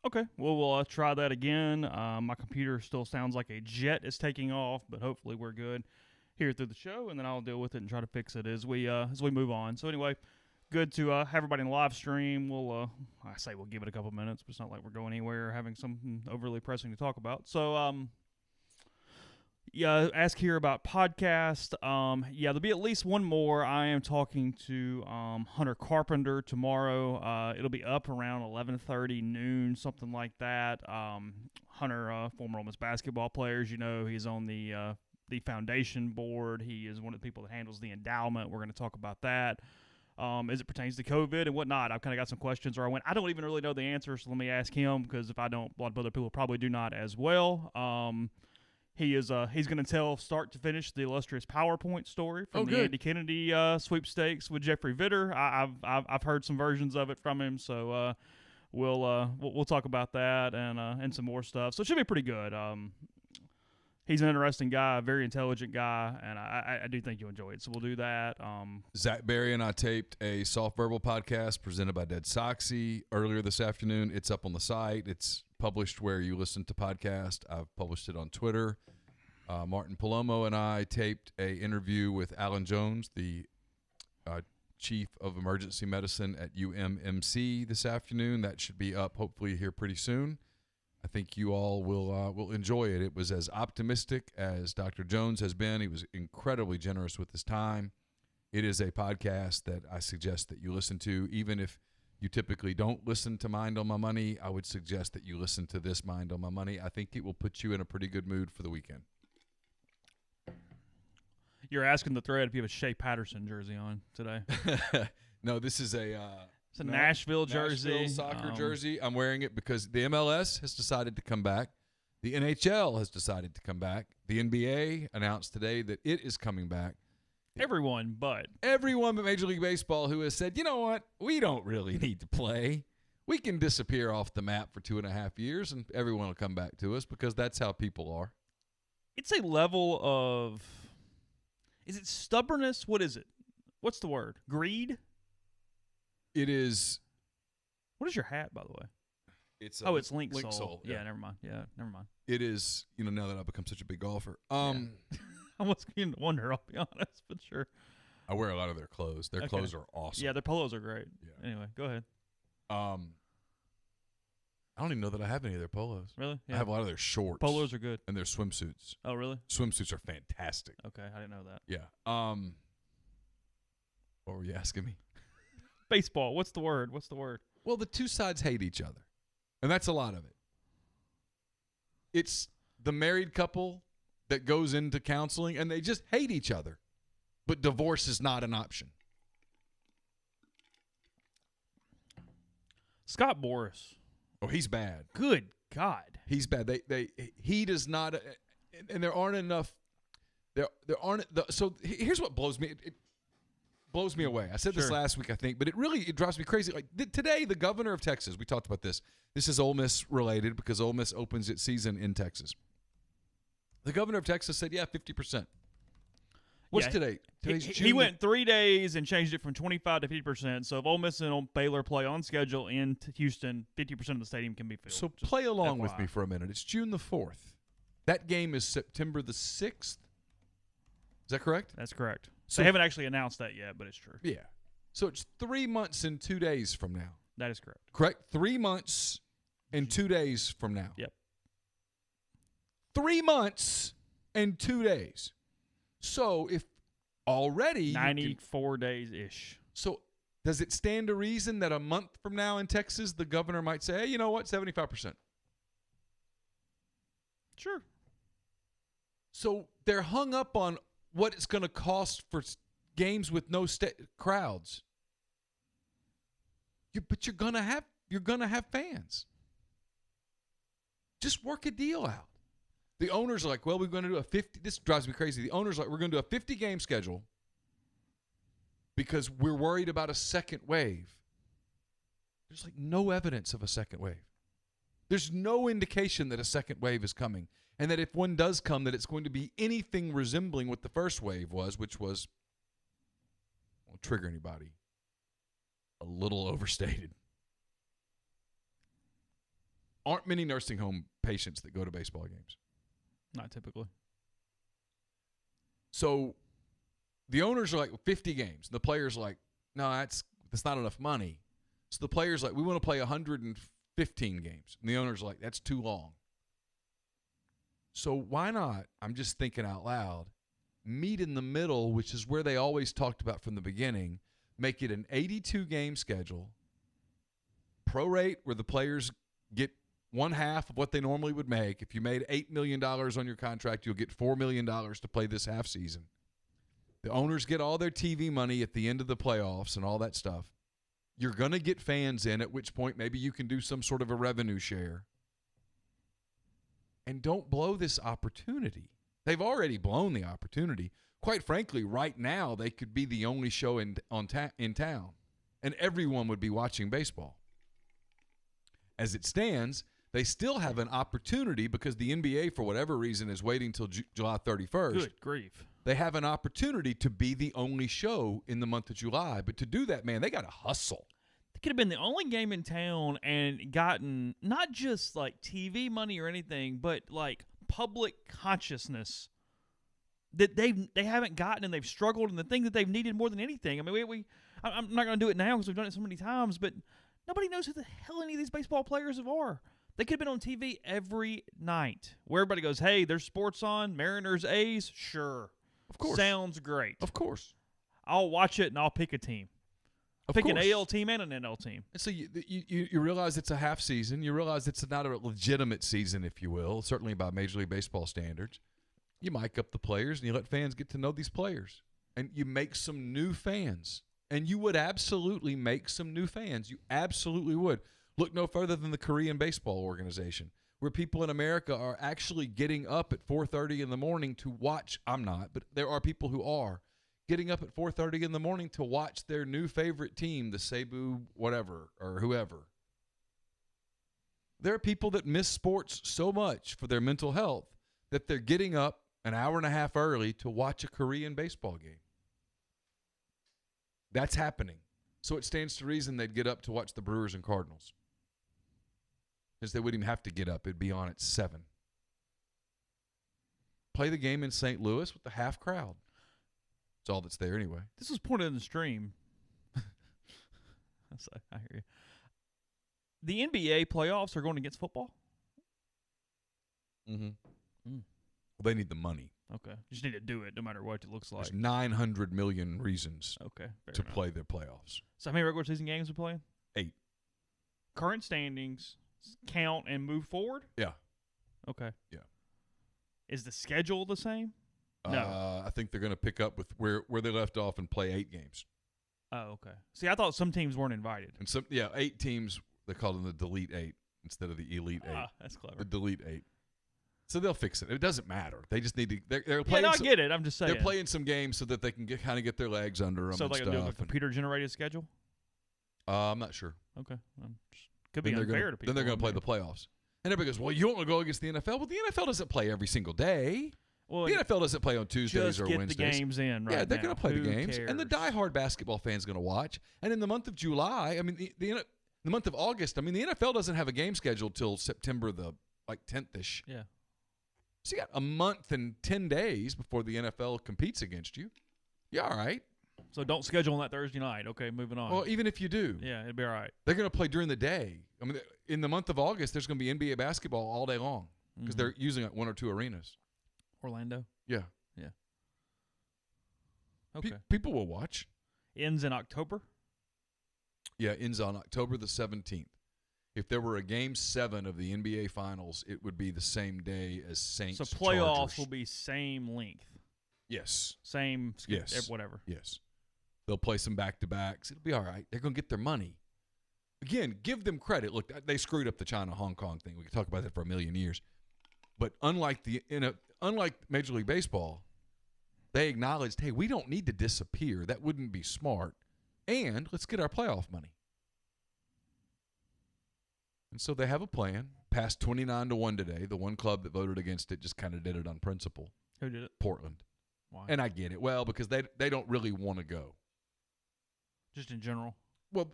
Okay, well, we'll try that again. My computer still sounds like a jet is taking off, but hopefully we're good here through the show, and then I'll deal with it and try to fix it as we move on. So anyway, good to have everybody in the live stream. I say we'll give it a couple minutes, but it's not like we're going anywhere or having something overly pressing to talk about. So yeah, ask here about podcast. Yeah, there'll be at least one more. I am talking to Hunter Carpenter tomorrow. It'll be up around 11:30 noon, something like that. Hunter, former Ole Miss basketball player, as you know, he's on the foundation board. He is one of the people that handles the endowment. We're going to talk about that. As it pertains to COVID and whatnot, I've kind of got some questions where I don't even really know the answer, so let me ask him, because if I don't, a lot of other people probably do not as well. He's going to tell start to finish the illustrious PowerPoint story from the Andy Kennedy sweepstakes with Jeffrey Vitter. I've heard some versions of it from him, so we'll talk about that and some more stuff. So it should be pretty good. He's an interesting guy, a very intelligent guy, and I do think you'll enjoy it. So we'll do that. Zach Berry and I taped a Soft Verbal podcast presented by Dead Soxy earlier this afternoon. It's up on the site. It's published where you listen to podcasts. I've published it on Twitter. Martin Palomo and I taped a interview with Alan Jones, the chief of emergency medicine at UMMC this afternoon. That should be up hopefully here pretty soon. I think you all will enjoy it. It was as optimistic as Dr. Jones has been. He was incredibly generous with his time. It is a podcast that I suggest that you listen to. Even if you typically don't listen to Mind on My Money, I would suggest that you listen to this Mind on My Money. I think it will put you in a pretty good mood for the weekend. You're asking the thread if you have a Shea Patterson jersey on today. No, this is It's a Nashville jersey. Nashville soccer jersey. I'm wearing it because the MLS has decided to come back. The NHL has decided to come back. The NBA announced today that it is coming back. Everyone but Major League Baseball who has said, you know what, we don't really need to play. We can disappear off the map for 2.5 years and everyone will come back to us because that's how people are. It's a level of, is it stubbornness? What is it? What's the word? Greed? It is. What is your hat, by the way? It's Link Soul. Soul. Yeah, never mind. It is, now that I've become such a big golfer. I was beginning to wonder, I'll be honest, but sure. I wear a lot of their clothes. Their clothes are awesome. Yeah, their polos are great. Yeah. Anyway, go ahead. I don't even know that I have any of their polos. Really? Yeah. I have a lot of their shorts. Polos are good. And their swimsuits. Oh, really? Swimsuits are fantastic. Okay, I didn't know that. Yeah. What were you asking me? Baseball. What's the word? Well, the two sides hate each other. And that's a lot of it. It's the married couple that goes into counseling and they just hate each other. But divorce is not an option. Scott Boras. Oh, he's bad. Good God. He's bad. He does not, and there aren't enough. There aren't. So here's what blows me. It blows me away. I said this last week, I think, but it drives me crazy. Like today, the governor of Texas. We talked about this. This is Ole Miss related because Ole Miss opens its season in Texas. The governor of Texas said, "Yeah, 50%." What's today? He went 3 days and changed it from 25 to 50%. So if Ole Miss and Baylor play on schedule in Houston, 50% of the stadium can be filled. So play along with me for a minute. It's June the 4th. That game is September the 6th. Is that correct? That's correct. So they haven't actually announced that yet, but it's true. Yeah. So it's 3 months and 2 days from now. That is correct. Correct? 3 months and 2 days from now. Yep. 3 months and 2 days. So if already 94 days-ish. So does it stand to reason that a month from now in Texas, the governor might say, hey, you know what, 75%? Sure. So they're hung up on what it's going to cost for games with no crowds. But you're going to have fans. Just work a deal out. The owners are like, well, we're going to do a 50. This drives me crazy. The owners are like, we're going to do a 50-game schedule because we're worried about a second wave. There's like no evidence of a second wave. There's no indication that a second wave is coming. And that if one does come, that it's going to be anything resembling what the first wave was, which was, won't trigger anybody, a little overstated. aren't many nursing home patients that go to baseball games. Not typically. So the owners are like 50 games. The players are like, no, that's not enough money. So the players are like, we want to play 115 games. And the owners are like, that's too long. So why not, I'm just thinking out loud, meet in the middle, which is where they always talked about from the beginning, make it an 82-game schedule, prorate where the players get one half of what they normally would make. If you made $8 million on your contract, you'll get $4 million to play this half season. The owners get all their TV money at the end of the playoffs and all that stuff. You're going to get fans in, at which point maybe you can do some sort of a revenue share. And don't blow this opportunity. They've already blown the opportunity. Quite frankly, right now, they could be the only show in town, and everyone would be watching baseball. As it stands, they still have an opportunity because the NBA, for whatever reason, is waiting until July 31st. Good grief. They have an opportunity to be the only show in the month of July. But to do that, man, they got to hustle. They could have been the only game in town and gotten not just like TV money or anything, but like public consciousness that they haven't gotten, and they've struggled, and the thing that they've needed more than anything. I mean, I'm not going to do it now because we've done it so many times, but nobody knows who the hell any of these baseball players are. They could have been on TV every night where everybody goes, hey, there's sports on, Mariners, A's, sure. Of course. Sounds great. Of course. I'll watch it and I'll pick a team. Pick an AL team and an NL team. And so you realize it's a half season. You realize it's not a legitimate season, if you will, certainly by Major League Baseball standards. You mic up the players and you let fans get to know these players. And you make some new fans. And you would absolutely make some new fans. You absolutely would. Look no further than the Korean Baseball Organization, where people in America are actually getting up at 4:30 in the morning to watch. I'm not, but there are people who are getting up at 4:30 in the morning to watch their new favorite team, the Cebu whatever or whoever. There are people that miss sports so much for their mental health that they're getting up an hour and a half early to watch a Korean baseball game. That's happening. So it stands to reason they'd get up to watch the Brewers and Cardinals. Because they wouldn't even have to get up. It'd be on at 7. Play the game in St. Louis with the half crowd. That's all that's there anyway. This was pointed in the stream. I hear you. The NBA playoffs are going against football? Mm-hmm. Well, they need the money. Okay. You just need to do it no matter what it looks like. There's 900 million reasons to enough. play their playoffs. So how many regular season games are playing? 8. Current standings, count and move forward? Yeah. Okay. Yeah. Is the schedule the same? No. I think they're going to pick up with where they left off and play 8 games. Oh, okay. See, I thought some teams weren't invited. And 8 teams, they call them the Delete 8 instead of the Elite 8. That's clever. The Delete 8. So they'll fix it. It doesn't matter. They just need to. They're playing. I get it. I'm just saying they're playing some games so that they can kind of get their legs under them. So and they're going to do a computer-generated schedule? I'm not sure. Okay. Could be unfair to people. Then they're going to play the playoffs. And everybody goes, well, you don't want to go against the NFL. Well, the NFL doesn't play every single day. Well, the NFL doesn't play on Tuesdays or Wednesdays. Just get the games in right now. Yeah, they're going to play the games. Cares? And the diehard basketball fan's going to watch. And in the month of July, I mean, the month of August, I mean, the NFL doesn't have a game scheduled till September the 10th-ish. Yeah. So you got a month and 10 days before the NFL competes against you. You're all right. So don't schedule on that Thursday night. Okay, moving on. Well, even if you do. Yeah, it'd be all right. They're going to play during the day. I mean, in the month of August, there's going to be NBA basketball all day long because they're using like 1 or 2 arenas. Orlando? Yeah. Yeah. Okay. People will watch. Ends in October? Yeah, ends on October the 17th. If there were a Game 7 of the NBA Finals, it would be the same day as Saints. So playoffs Chargers. will be same length. Yes. Same. Yes. Whatever. Yes. They'll play some back-to-backs. It'll be all right. They're going to get their money. Again, give them credit. Look, they screwed up the China-Hong Kong thing. We could talk about that for a million years. But unlike Major League Baseball, they acknowledged, hey, we don't need to disappear. That wouldn't be smart. And let's get our playoff money. And so they have a plan. Passed 29-1 today. The one club that voted against it just kind of did it on principle. Who did it? Portland. Why? And I get it. Well, because they don't really want to go. Just in general? Well,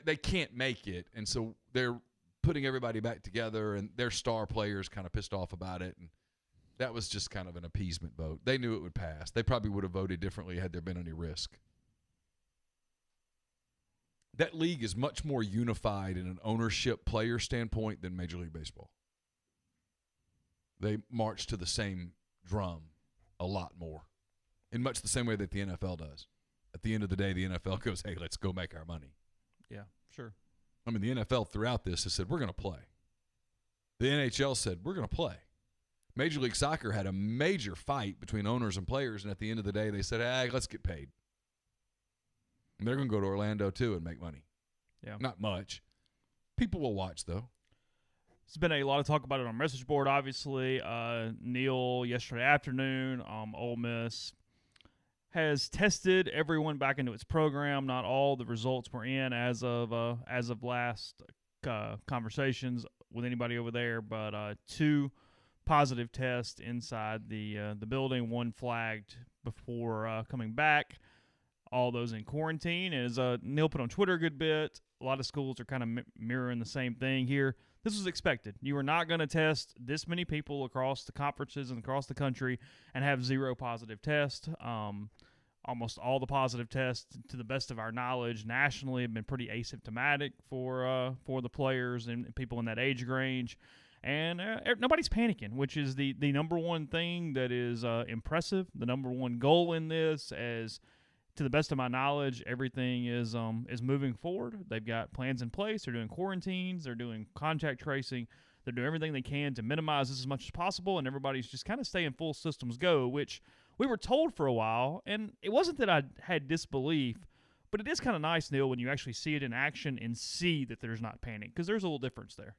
they can't make it, and so they're putting everybody back together, and their star players kind of pissed off about it. And that was just kind of an appeasement vote. They knew it would pass. They probably would have voted differently had there been any risk. That league is much more unified in an ownership player standpoint than Major League Baseball. They march to the same drum a lot more, in much the same way that the NFL does. At the end of the day, the NFL goes, hey, let's go make our money. Yeah, sure. I mean, the NFL throughout this has said, we're going to play. The NHL said, we're going to play. Major League Soccer had a major fight between owners and players, and at the end of the day, they said, hey, let's get paid. And they're going to go to Orlando, too, and make money. Yeah. Not much. People will watch, though. There's been a lot of talk about it on message board, obviously. Neal, yesterday afternoon, Ole Miss has tested everyone back into its program. Not all the results were in as of last conversations with anybody over there, but 2 positive tests inside the building, 1 flagged before coming back. All those in quarantine. As Neal put on Twitter a good bit, a lot of schools are kind of mirroring the same thing here. This was expected. You were not going to test this many people across the conferences and across the country and have 0 positive tests. Almost all the positive tests, to the best of our knowledge, nationally have been pretty asymptomatic for the players and people in that age range. And nobody's panicking, which is the number one thing that is impressive. The number one goal in this, as to the best of my knowledge, everything is moving forward. They've got plans in place. They're doing quarantines. They're doing contact tracing. They're doing everything they can to minimize this as much as possible, and everybody's just kind of staying full systems go, which we were told for a while. And it wasn't that I had disbelief, but it is kind of nice, Neal, when you actually see it in action and see that there's not panic, because there's a little difference there.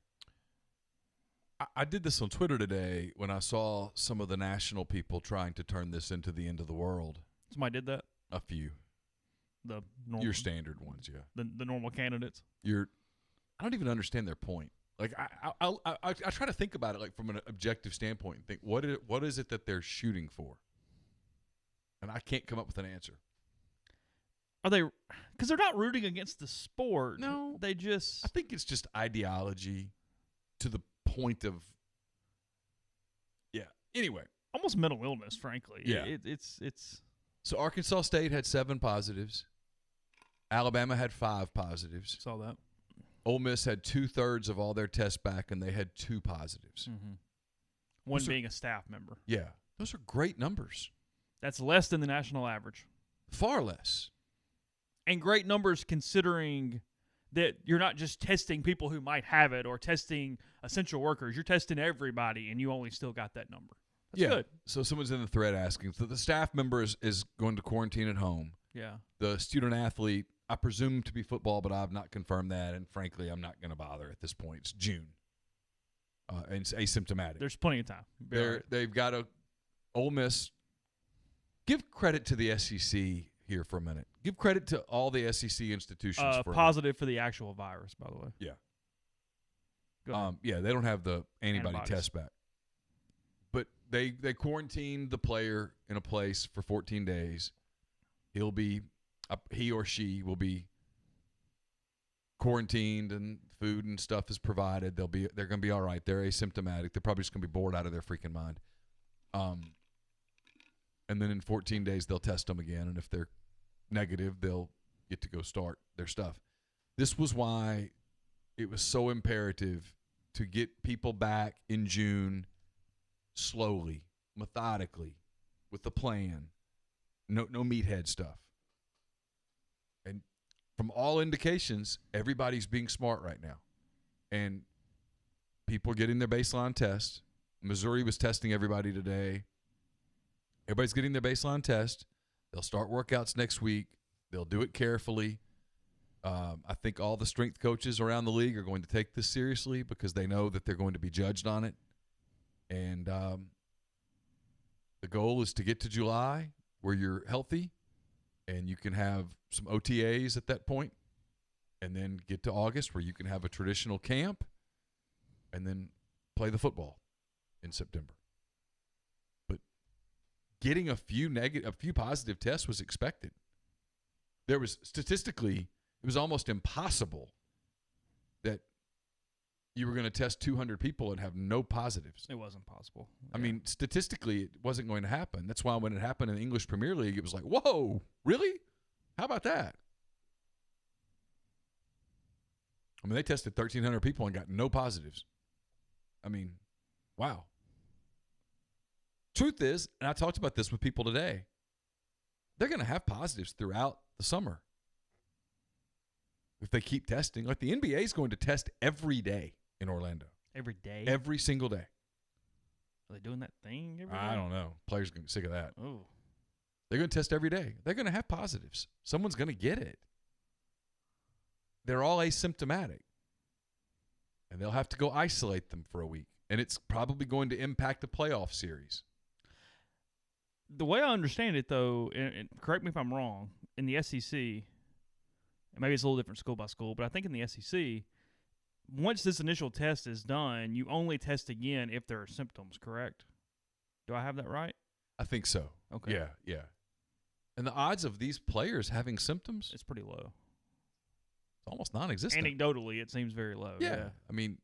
I did this on Twitter today when I saw some of the national people trying to turn this into the end of the world. Somebody did that? A few. The normal, your standard ones, yeah. The normal candidates. I don't even understand their point. Like I try to think about it like from an objective standpoint and think what is it that they're shooting for, and I can't come up with an answer. Are they? Because they're not rooting against the sport. No, they just. I think it's just ideology to the point of. Yeah. Anyway, almost mental illness, frankly. Yeah. It's. So Arkansas State had 7 positives. Alabama had 5 positives. Saw that. Ole Miss had 2/3 of all their tests back, and they had 2 positives. Mm-hmm. One being a staff member. Yeah. Those are great numbers. That's less than the national average. Far less. And great numbers considering that you're not just testing people who might have it or testing essential workers. You're testing everybody, and you only still got that number. That's good. So someone's in the thread asking. So the staff member is going to quarantine at home. Yeah. The student athlete, I presume to be football, but I've not confirmed that. And frankly, I'm not going to bother at this point. It's June. And it's asymptomatic. There's plenty of time. They've got a Ole Miss. Give credit to the SEC here for a minute. Give credit to all the SEC institutions. Positive for the actual virus, by the way. Yeah. Go ahead. Yeah, they don't have the antibody test back. But they quarantined the player in a place for 14 days. He or she will be quarantined, and food and stuff is provided. They're going to be all right. They're asymptomatic. They're probably just going to be bored out of their freaking mind. And then in 14 days they'll test them again, and if they're negative, they'll get to go start their stuff. This was why it was so imperative to get people back in June slowly, methodically, with a plan. No meathead stuff. And from all indications, everybody's being smart right now. And people are getting their baseline test. Missouri was testing everybody today. Everybody's getting their baseline test. They'll start workouts next week. They'll do it carefully. I think all the strength coaches around the league are going to take this seriously because they know that they're going to be judged on it. And the goal is to get to July where you're healthy and you can have some OTAs at that point, and then get to August where you can have a traditional camp and then play the football in September. But getting a few positive tests was expected. There was statistically, it was almost impossible that you were going to test 200 people and have no positives. It wasn't possible. I mean, statistically, it wasn't going to happen. That's why when it happened in the English Premier League, it was like, whoa, really? How about that? I mean, they tested 1,300 people and got no positives. I mean, wow. Truth is, and I talked about this with people today, they're going to have positives throughout the summer if they keep testing. Like the NBA is going to test every day in Orlando. Every day? Every single day. Are they doing that thing every day? I don't know. Players are going to get sick of that. Oh. They're going to test every day. They're going to have positives. Someone's going to get it. They're all asymptomatic. And they'll have to go isolate them for a week. And it's probably going to impact the playoff series. The way I understand it, though, and correct me if I'm wrong, in the SEC, and maybe it's a little different school by school, but I think in the SEC, once this initial test is done, you only test again if there are symptoms, correct? Do I have that right? I think so. Okay. Yeah. And the odds of these players having symptoms? It's pretty low. It's almost non-existent. Anecdotally, it seems very low. Yeah. I mean,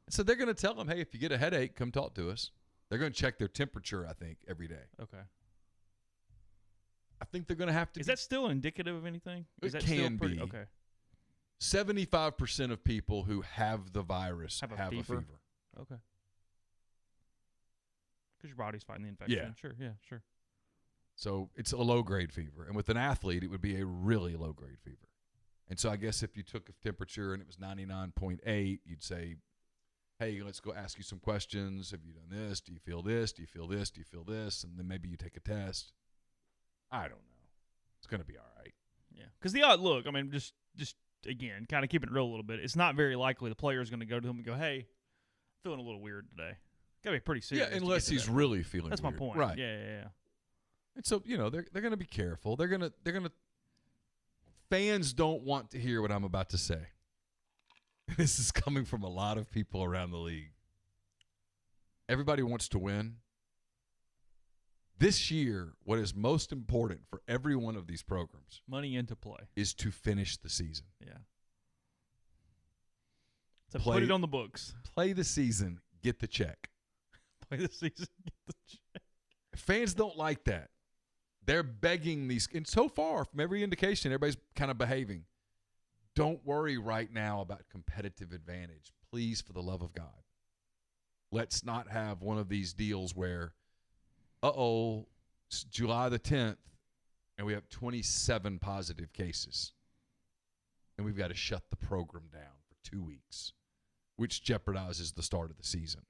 So they're going to tell them, hey, if you get a headache, come talk to us. They're going to check their temperature, I think, every day. Okay. I think they're going to have to. Is that still indicative of anything? It that can still be. Okay. 75% of people who have the virus have a fever. Okay. Because your body's fighting the infection. Yeah. Sure. So it's a low-grade fever. And with an athlete, it would be a really low-grade fever. And so I guess if you took a temperature and it was 99.8, you'd say, hey, let's go ask you some questions. Have you done this? Do you feel this? Do you feel this? Do you feel this? And then maybe you take a test. I don't know. It's going to be all right. Yeah. Because look, I mean, just again, kind of keeping it real a little bit, it's not very likely the player is going to go to him and go, hey, I'm feeling a little weird today. Got to be pretty serious. Yeah, unless he's really feeling That's weird. my point. Right. Yeah. And so, they're going to be careful. They're going to fans don't want to hear what I'm about to say. This is coming from a lot of people around the league. Everybody wants to win. This year, what is most important for every one of these programs, money into play, is to finish the season. Yeah. So put it on the books. Play the season, get the check. Play the season, get the check. Fans don't like that. They're begging these, and so far, from every indication, everybody's kind of behaving. Don't worry right now about competitive advantage. Please, for the love of God. Let's not have one of these deals where, it's July the 10th, and we have 27 positive cases. And we've got to shut the program down for 2 weeks, which jeopardizes the start of the season.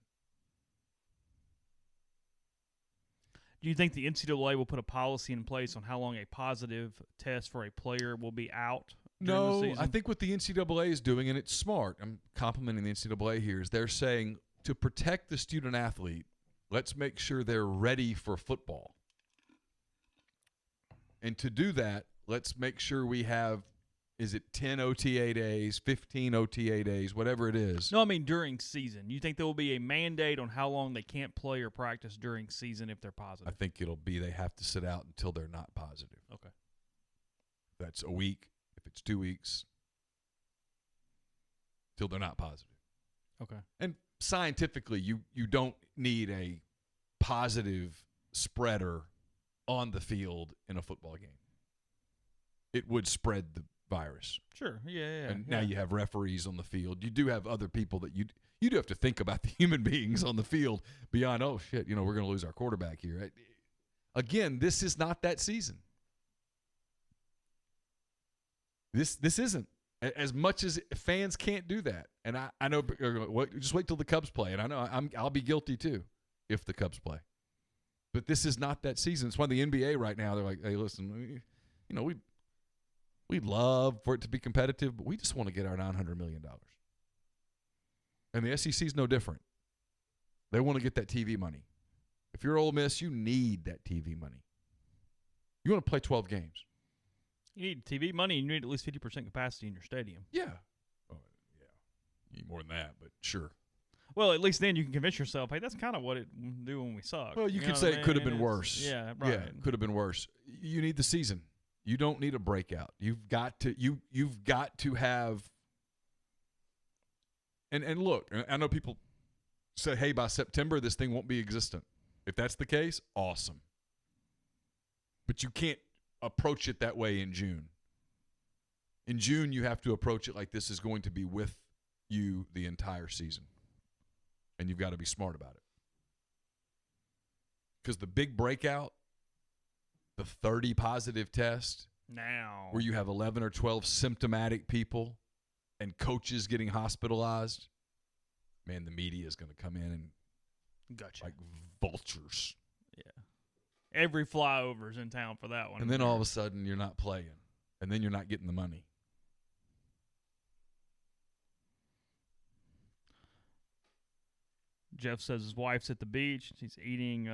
Do you think the NCAA will put a policy in place on how long a positive test for a player will be out during the season? I think what the NCAA is doing, and it's smart, I'm complimenting the NCAA here, is they're saying to protect the student athlete, let's make sure they're ready for football. And to do that, let's make sure we have, is it 10 OTA days, 15 OTA days, whatever it is. No, I mean during season. You think there will be a mandate on how long they can't play or practice during season if they're positive? I think it'll be they have to sit out until they're not positive. Okay. That's a week. If it's 2 weeks, till they're not positive. Okay. And scientifically, you don't need a positive spreader on the field in a football game. It would spread the virus. Sure. Yeah. And now you have referees on the field. You do have other people that you do have to think about the human beings on the field beyond, oh, shit, we're going to lose our quarterback here. Again, this is not that season. This isn't. As much as fans can't do that. And I know, just wait till the Cubs play. And I know I'll be guilty too if the Cubs play. But this is not that season. It's why the NBA right now, they're like, hey, listen, we'd love for it to be competitive, but we just want to get our $900 million. And the SEC is no different. They want to get that TV money. If you're Ole Miss, you need that TV money. You want to play 12 games. You need TV money, and you need at least 50% capacity in your stadium. Yeah. Oh, yeah. You need more than that, but sure. Well, at least then you can convince yourself, hey, that's kind of what it do when we suck. Well, you could say it could have been worse. Yeah, right. Yeah, it could have been worse. You need the season. You don't need a breakout. You've got to have And look, I know people say, hey, by September, this thing won't be existent. If that's the case, awesome. But you can't approach it that way in June. In June, you have to approach it like this is going to be with you the entire season. And you've got to be smart about it. Because the big breakout, the 30 positive test, now where you have 11 or 12 symptomatic people and coaches getting hospitalized, man, the media is going to come in and gotcha. like vultures. Yeah. Every flyover's in town for that one. And then all of a sudden you're not playing. And then you're not getting the money. Jeff says his wife's at the beach. She's eating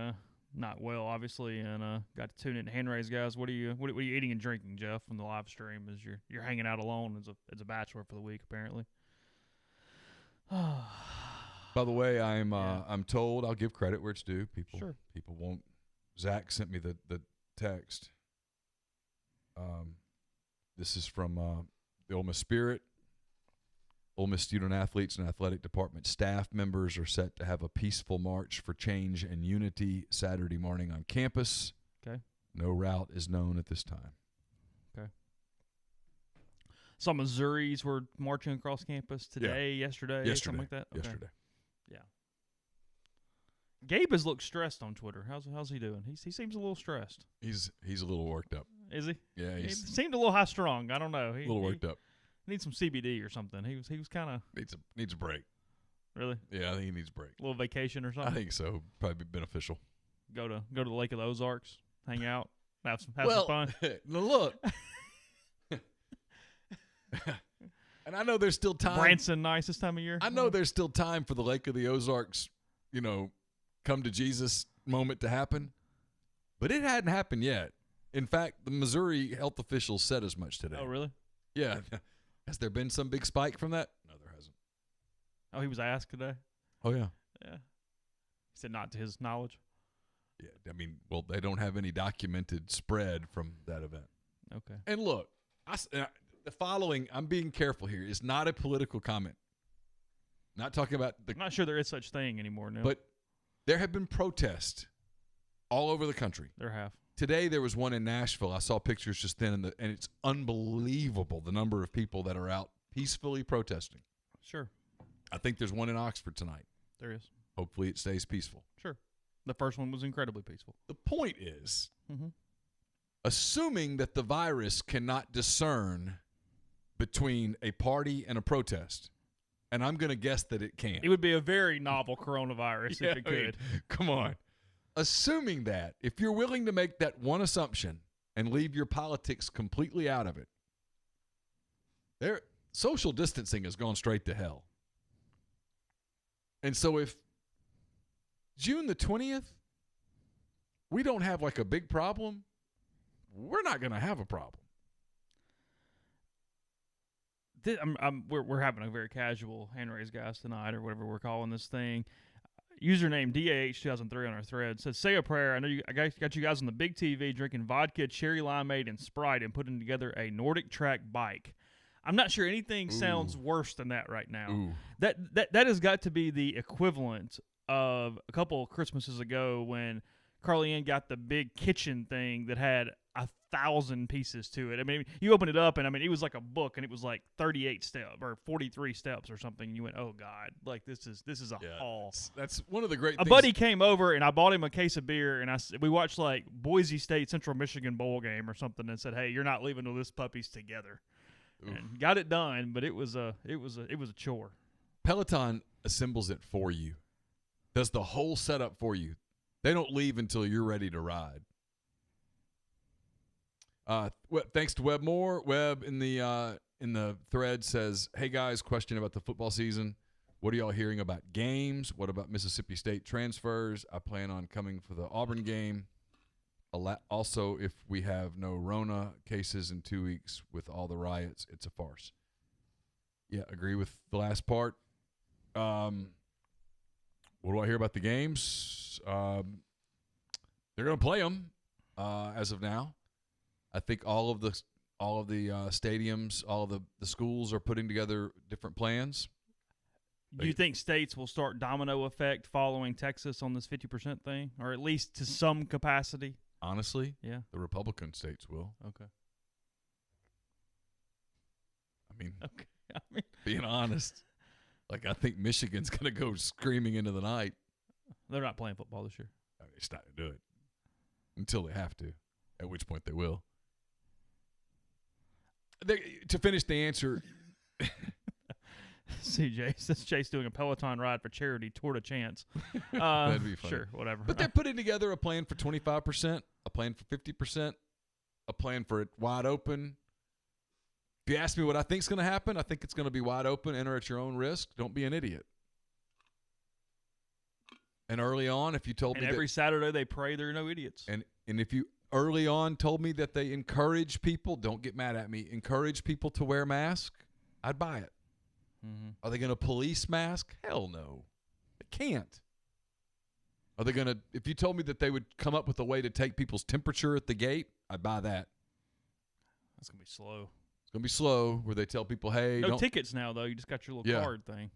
not well, obviously, and got to tune in to hand raise, guys. What are you eating and drinking, Jeff, from the live stream as you're hanging out alone as a bachelor for the week, apparently. By the way, I'm told, I'll give credit where it's due. People won't. Zach sent me the text. This is from the Ole Miss Spirit. Ole Miss student athletes and athletic department staff members are set to have a peaceful march for change and unity Saturday morning on campus. Okay. No route is known at this time. Okay. Some Missouris were marching across campus today, yesterday, something like that. Okay. Yesterday. Yeah. Gabe has looked stressed on Twitter. How's he doing? He seems a little stressed. He's a little worked up. Is he? Yeah, he seemed a little high strung. I don't know. A little worked up. Needs some CBD or something. He was kind of needs a break. Really? Yeah, I think he needs a break. A little vacation or something. I think so. Probably be beneficial. Go to the Lake of the Ozarks, hang out, have some fun. Look. And I know there's still time. Branson, nice this time of year. I know there's still time for the Lake of the Ozarks, come to Jesus moment to happen, but it hadn't happened yet. In fact, the Missouri health officials said as much today. Oh, really? Yeah. Has there been some big spike from that? No, there hasn't. Oh, he was asked today? Oh, yeah. Yeah. He said not to his knowledge? Yeah, I mean, well, they don't have any documented spread from that event. Okay. And look, the following, I'm being careful here, is not a political comment. Not talking about I'm not sure there is such thing anymore, no. But there have been protests all over the country. There have. Today there was one in Nashville. I saw pictures just then, and it's unbelievable the number of people that are out peacefully protesting. Sure. I think there's one in Oxford tonight. There is. Hopefully it stays peaceful. Sure. The first one was incredibly peaceful. The point is, assuming that the virus cannot discern between a party and a protest, and I'm going to guess that it can. It would be a very novel coronavirus if it could. Come on. Assuming that, if you're willing to make that one assumption and leave your politics completely out of it, social distancing has gone straight to hell. And so if June the 20th, we don't have like a big problem, we're not going to have a problem. We're having a very casual hand raise, guys, tonight, or whatever we're calling this thing. Username DAH2003 on our thread says, say a prayer. I know I got you guys on the big TV drinking vodka, cherry limeade, and Sprite and putting together a Nordic track bike. I'm not sure anything sounds worse than that right now. Ooh. That has got to be the equivalent of a couple of Christmases ago when Carly Ann got the big kitchen thing that had 1,000 pieces to it. I mean, you open it up, and I mean, it was like a book, and it was like 38 steps or 43 steps or something. And you went, "Oh God, like this is a haul." That's one of the great. A buddy came over, and I bought him a case of beer, and we watched like Boise State Central Michigan bowl game or something, and said, "Hey, you're not leaving till this puppy's together." Oof. And got it done, but it was a chore. Peloton assembles it for you, does the whole setup for you. They don't leave until you're ready to ride. Thanks to Webb Moore. Webb in the thread says, "Hey guys, question about the football season. What are y'all hearing about games? What about Mississippi State transfers? I plan on coming for the Auburn game. Also, if we have no Rona cases in 2 weeks with all the riots, it's a farce." Yeah, agree with the last part. What do I hear about the games? They're going to play them as of now. I think all of the stadiums, all of the schools are putting together different plans. Do you think states will start domino effect following Texas on this 50% thing, or at least to some capacity? Honestly, Yeah. The Republican states will. Okay. I mean, being honest, like I think Michigan's going to go screaming into the night. They're not playing football this year. I mean, it's not to do it until they have to, at which point they will. To finish the answer. CJ says Chase doing a Peloton ride for charity toward a chance. That'd be funny. Sure, whatever. But they're putting together a plan for 25%, a plan for 50%, a plan for it wide open. If you ask me what I think is going to happen, I think it's going to be wide open, enter at your own risk. Don't be an idiot. And early on, if you told me every Saturday they pray there are no idiots. And if you early on told me that they encourage people, don't get mad at me, encourage people to wear masks, I'd buy it. Mm-hmm. Are they going to police mask? Hell no. They can't. Are they going to, if you told me that they would come up with a way to take people's temperature at the gate, I'd buy that. That's going to be slow. It's going to be slow where they tell people, hey, no tickets now, though. You just got your little Yeah. card thing.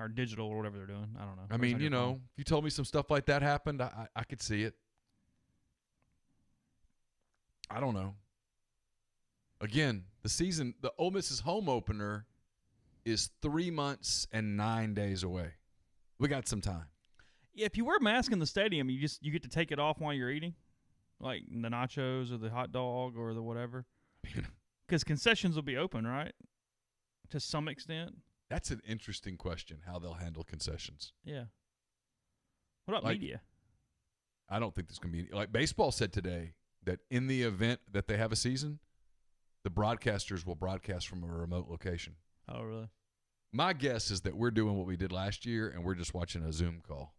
Or digital or whatever they're doing. I don't know. I mean, if you told me some stuff like that happened, I could see it. I don't know. Again, the Ole Miss's home opener is 3 months and 9 days away. We got some time. Yeah, if you wear a mask in the stadium, you get to take it off while you're eating, like the nachos or the hot dog or the whatever. Because concessions will be open, right? To some extent. That's an interesting question, how they'll handle concessions. Yeah. What about media? I don't think there's going to be – like baseball said today that in the event that they have a season, the broadcasters will broadcast from a remote location. Oh, really? My guess is that we're doing what we did last year, and we're just watching a Zoom call.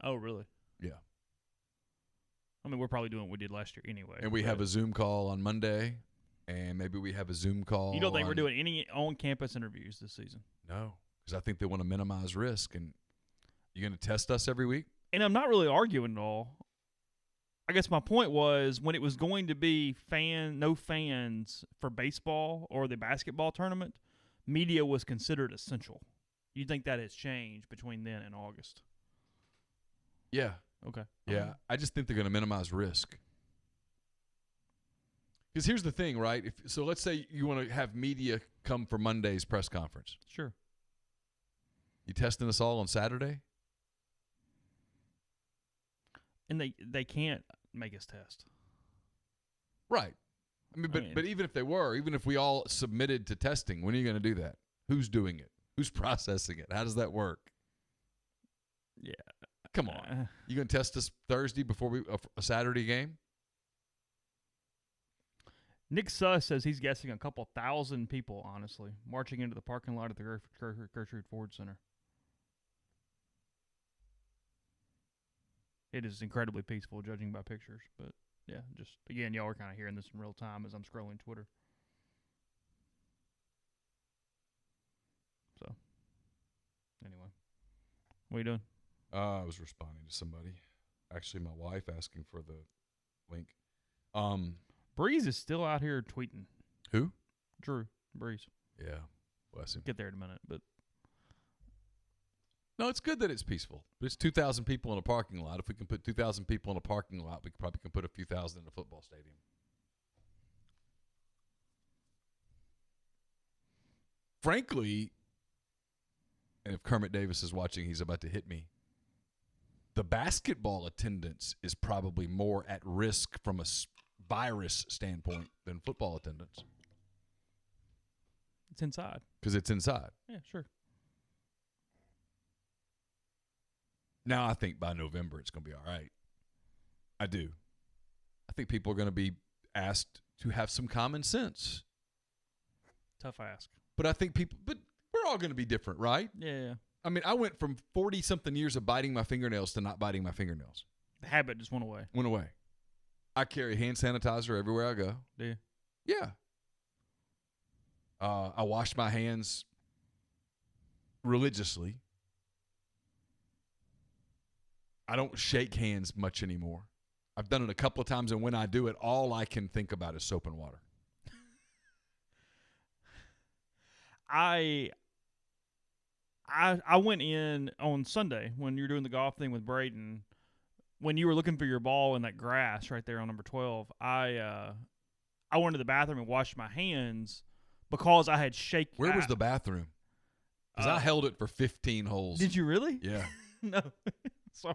Oh, really? Yeah. I mean, we're probably doing what we did last year anyway. And we have a Zoom call on Monday, and maybe we have a Zoom call. You don't think we're doing any on-campus interviews this season? No, because I think they want to minimize risk. And you're going to test us every week? And I'm not really arguing at all. I guess my point was when it was going to be no fans for baseball or the basketball tournament, media was considered essential. You think that has changed between then and August? Yeah. Okay. Yeah, I just think they're going to minimize risk. Because here's the thing, right? So let's say you want to have media come for Monday's press conference. Sure. You testing us all on Saturday? And they can't make us test. Right. I mean, but even if they were, even if we all submitted to testing, when are you going to do that? Who's doing it? Who's processing it? How does that work? Yeah. Come on. You going to test us Thursday before a Saturday game? Nick Suss says he's guessing a couple thousand people, honestly, marching into the parking lot at the Gertrude Ford Center. It is incredibly peaceful, judging by pictures. But, yeah, just, again, y'all are kind of hearing this in real time as I'm scrolling Twitter. So, anyway. What are you doing? I was responding to somebody. Actually, my wife asking for the link. Brees is still out here tweeting. Who? Drew Brees. Yeah, bless him. Get there in a minute, but no, it's good that it's peaceful. But it's 2,000 people in a parking lot. If we can put 2,000 people in a parking lot, we probably can put a few thousand in a football stadium. Frankly, and if Kermit Davis is watching, he's about to hit me. The basketball attendance is probably more at risk from a virus standpoint than football attendance. it's inside. Because it's inside. Yeah, sure. Now I think by November it's going to be all right. I do. I think people are going to be asked to have some common sense. Tough ask. But I think but we're all going to be different, right? Yeah. I mean, I went from 40-something years of biting my fingernails to not biting my fingernails. The habit just went away. Went away. I carry hand sanitizer everywhere I go. Do you? Yeah. I wash my hands religiously. I don't shake hands much anymore. I've done it a couple of times, and when I do it, all I can think about is soap and water. I I went in on Sunday when you were doing the golf thing with Braden. When you were looking for your ball in that grass right there on number 12, I went to the bathroom and washed my hands because I had shaken. Where was the bathroom? Because I held it for 15 holes. Did you really? Yeah. No. Sorry.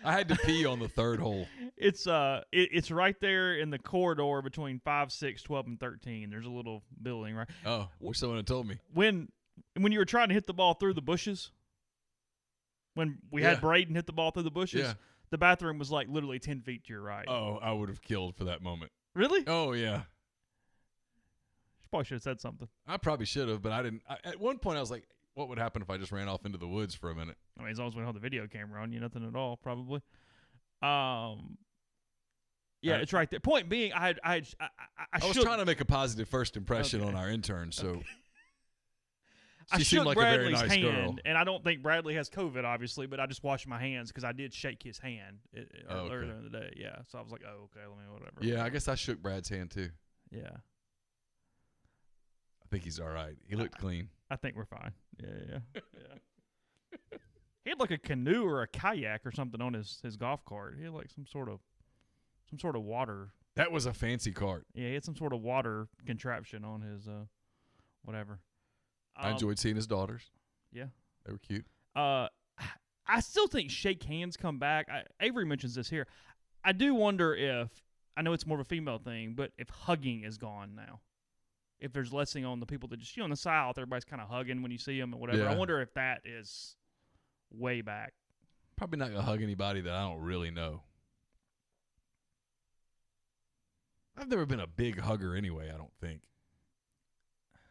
I had to pee on the third hole. It's right there in the corridor between 5, 6, 12, and 13. There's a little building, right? Oh, wish someone had told me. When you were trying to hit the ball through the bushes, when we had Braden hit the ball through the bushes, the bathroom was like literally 10 feet to your right. Oh, I would have killed for that moment. Really? Oh, yeah. You probably should have said something. I probably should have, but I didn't. At one point, I was like, what would happen if I just ran off into the woods for a minute? I mean, as long as we don't have the video camera on you, nothing at all, probably. Yeah, it's right there. Point being, I was trying to make a positive first impression on our intern, so I seemed shook like Bradley's a very nice hand, girl. and I don't think Bradley has COVID, obviously, but I just washed my hands because I did shake his hand earlier in the day. Yeah, so I was like, oh, okay, let me whatever. Yeah, I guess I shook Brad's hand too. Yeah, I think he's all right. He looked clean. I think we're fine. Yeah. He had like a canoe or a kayak or something on his golf cart. He had like some sort of water. That was a fancy cart. Yeah, he had some sort of water contraption on his whatever. I enjoyed seeing his daughters. Yeah. They were cute. I still think shake hands come back. Avery mentions this here. I do wonder if, I know it's more of a female thing, but if hugging is gone now. If there's lessing on the people that just, in the South, everybody's kind of hugging when you see them and whatever. Yeah. I wonder if that is way back. Probably not going to hug anybody that I don't really know. I've never been a big hugger anyway, I don't think.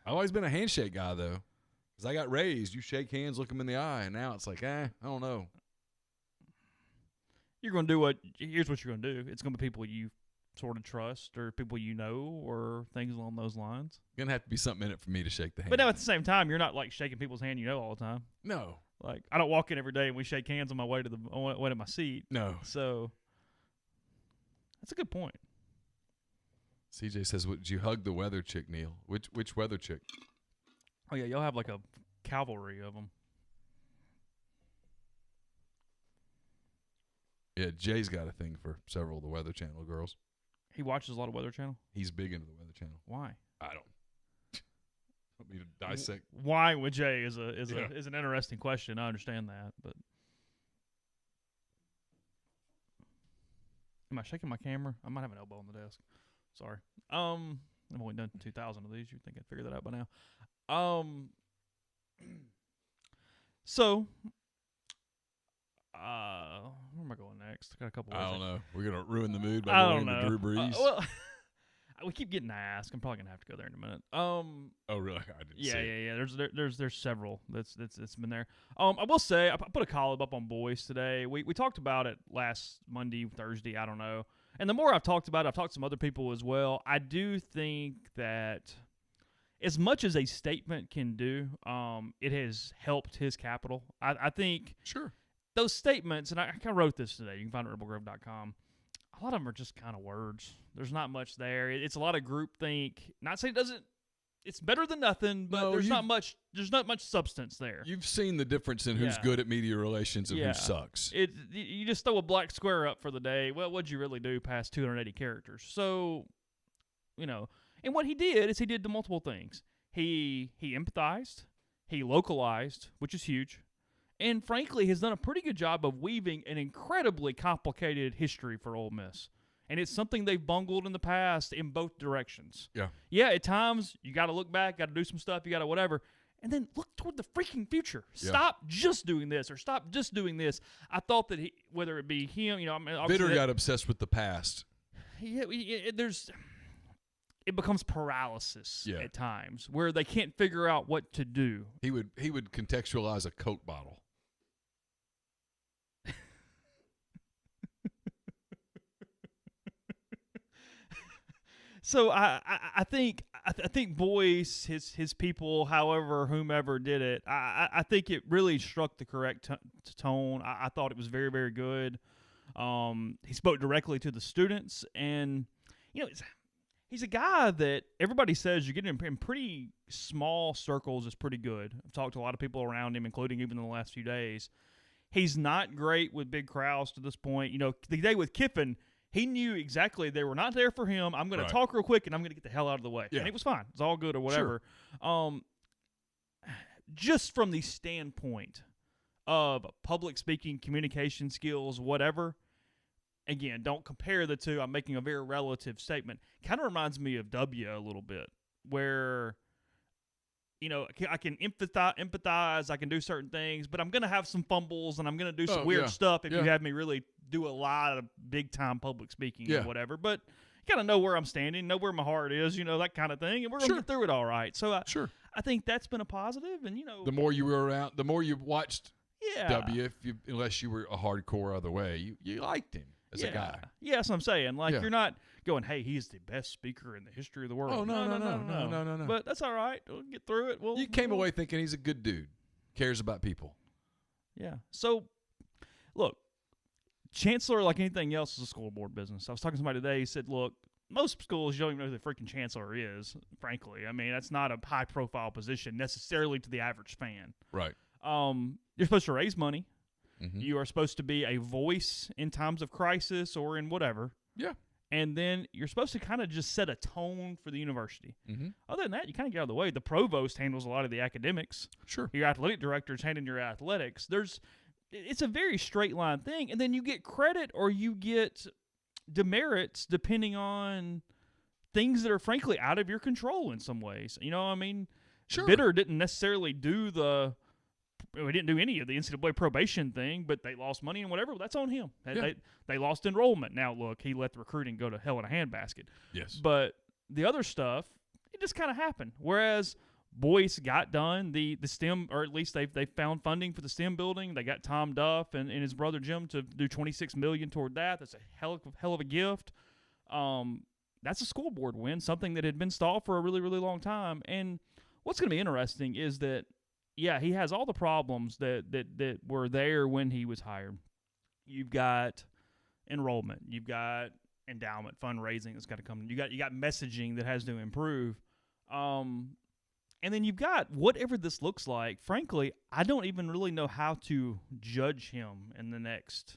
I've always been a handshake guy, though. Because I got raised. You shake hands, look them in the eye. And now it's like, I don't know. You're going to do here's what you're going to do. It's going to be people you sort of trust or people you know or things along those lines. Going to have to be something in it for me to shake the hand. But now at the same time, you're not like shaking people's hand all the time. No. Like, I don't walk in every day and we shake hands on my way to my seat. No. So, that's a good point. CJ says, "Would you hug the weather chick, Neil? Which weather chick?" Oh yeah, y'all have like a cavalry of them. Yeah, Jay's got a thing for several of the Weather Channel girls. He watches a lot of Weather Channel. He's big into the Weather Channel. Why? I don't. Want me to dissect? Why with Jay is an interesting question. I understand that, but am I shaking my camera? I might have an elbow on the desk. Sorry. I've only done 2,000 of these. You'd think I'd figure that out by now. So, where am I going next? I got a couple. I don't know. We're gonna ruin the mood by I going don't into know. Drew Brees. Well, we keep getting asked. I'm probably gonna have to go there in a minute. Oh really? I didn't see it. Yeah. There's several that's been there. I will say I put a column up on Boyce today. We talked about it last Monday, Thursday. I don't know. And the more I've talked about it, I've talked to some other people as well. I do think that as much as a statement can do, it has helped his capital. I think Sure. those statements, and I kind of wrote this today. You can find it at rebelgrove.com. A lot of them are just kind of words. There's not much there. It's a lot of groupthink. Not saying it doesn't. It's better than nothing, but there's not much substance there. You've seen the difference in who's good at media relations and who sucks. You just throw a black square up for the day. Well, what'd you really do past 280 characters? So, and what he did is he did the multiple things. He empathized, he localized, which is huge, and frankly has done a pretty good job of weaving an incredibly complicated history for Ole Miss. And it's something they've bungled in the past in both directions. Yeah. Yeah, at times you got to look back, got to do some stuff, you got to whatever, and then look toward the freaking future. Yeah. Stop just doing this or stop just doing this. I thought that whether it be him, Bitter got obsessed with the past. Yeah, it becomes paralysis at times where they can't figure out what to do. He would contextualize a Coke bottle. So I think Boyce, his people, whomever did it, I think it really struck the correct tone. I thought it was very, very good. He spoke directly to the students, and He's a guy that everybody says you get in pretty small circles is pretty good. I've talked to a lot of people around him, including even in the last few days. He's not great with big crowds to this point. You know, the day with Kiffin, he knew exactly they were not there for him. I'm going to talk real quick, and I'm going to get the hell out of the way. Yeah. And it was fine. It's all good or whatever. Sure. Just from the standpoint of public speaking, communication skills, whatever, again, don't compare the two. I'm making a very relative statement. Kind of reminds me of W a little bit, where, you know, I can empathize, I can do certain things, but I'm going to have some fumbles and I'm going to do some weird stuff if you have me really do a lot of big-time public speaking or whatever. But you got to know where I'm standing, know where my heart is, you know, that kind of thing, and we're going to get through it all right. So I think that's been a positive, and, you know. The more you were around, the more you watched W, unless you were a hardcore other way, you liked him as a guy. Yeah, that's what I'm saying. Like, you're not going, hey, he's the best speaker in the history of the world. Oh, no. But that's all right. We'll get through it. You came away thinking he's a good dude, cares about people. Yeah. So, look, Chancellor, like anything else, is a school board business. I was talking to somebody today. He said, look, most schools, you don't even know who the freaking chancellor is, frankly. I mean, that's not a high-profile position necessarily to the average fan. Right. You're supposed to raise money. Mm-hmm. You are supposed to be a voice in times of crisis or in whatever. Yeah. And then you're supposed to kind of just set a tone for the university. Mm-hmm. Other than that, you kind of get out of the way. The provost handles a lot of the academics. Sure. Your athletic director's handling your athletics. It's a very straight line thing. And then you get credit or you get demerits depending on things that are frankly out of your control in some ways. You know, I mean, Bitter didn't necessarily we didn't do any of the NCAA probation thing, but they lost money and whatever. That's on him. They lost enrollment. Now, look, he let the recruiting go to hell in a handbasket. Yes. But the other stuff, it just kind of happened. Whereas Boyce got done the STEM, or at least they found funding for the STEM building. They got Tom Duff and his brother Jim to do $26 million toward that. That's a hell of a gift. That's a school board win, something that had been stalled for a really, really long time. And what's going to be interesting is that, yeah, he has all the problems that were there when he was hired. You've got enrollment. You've got endowment, fundraising that's got to come. You got messaging that has to improve. And then you've got whatever this looks like. Frankly, I don't even really know how to judge him in the next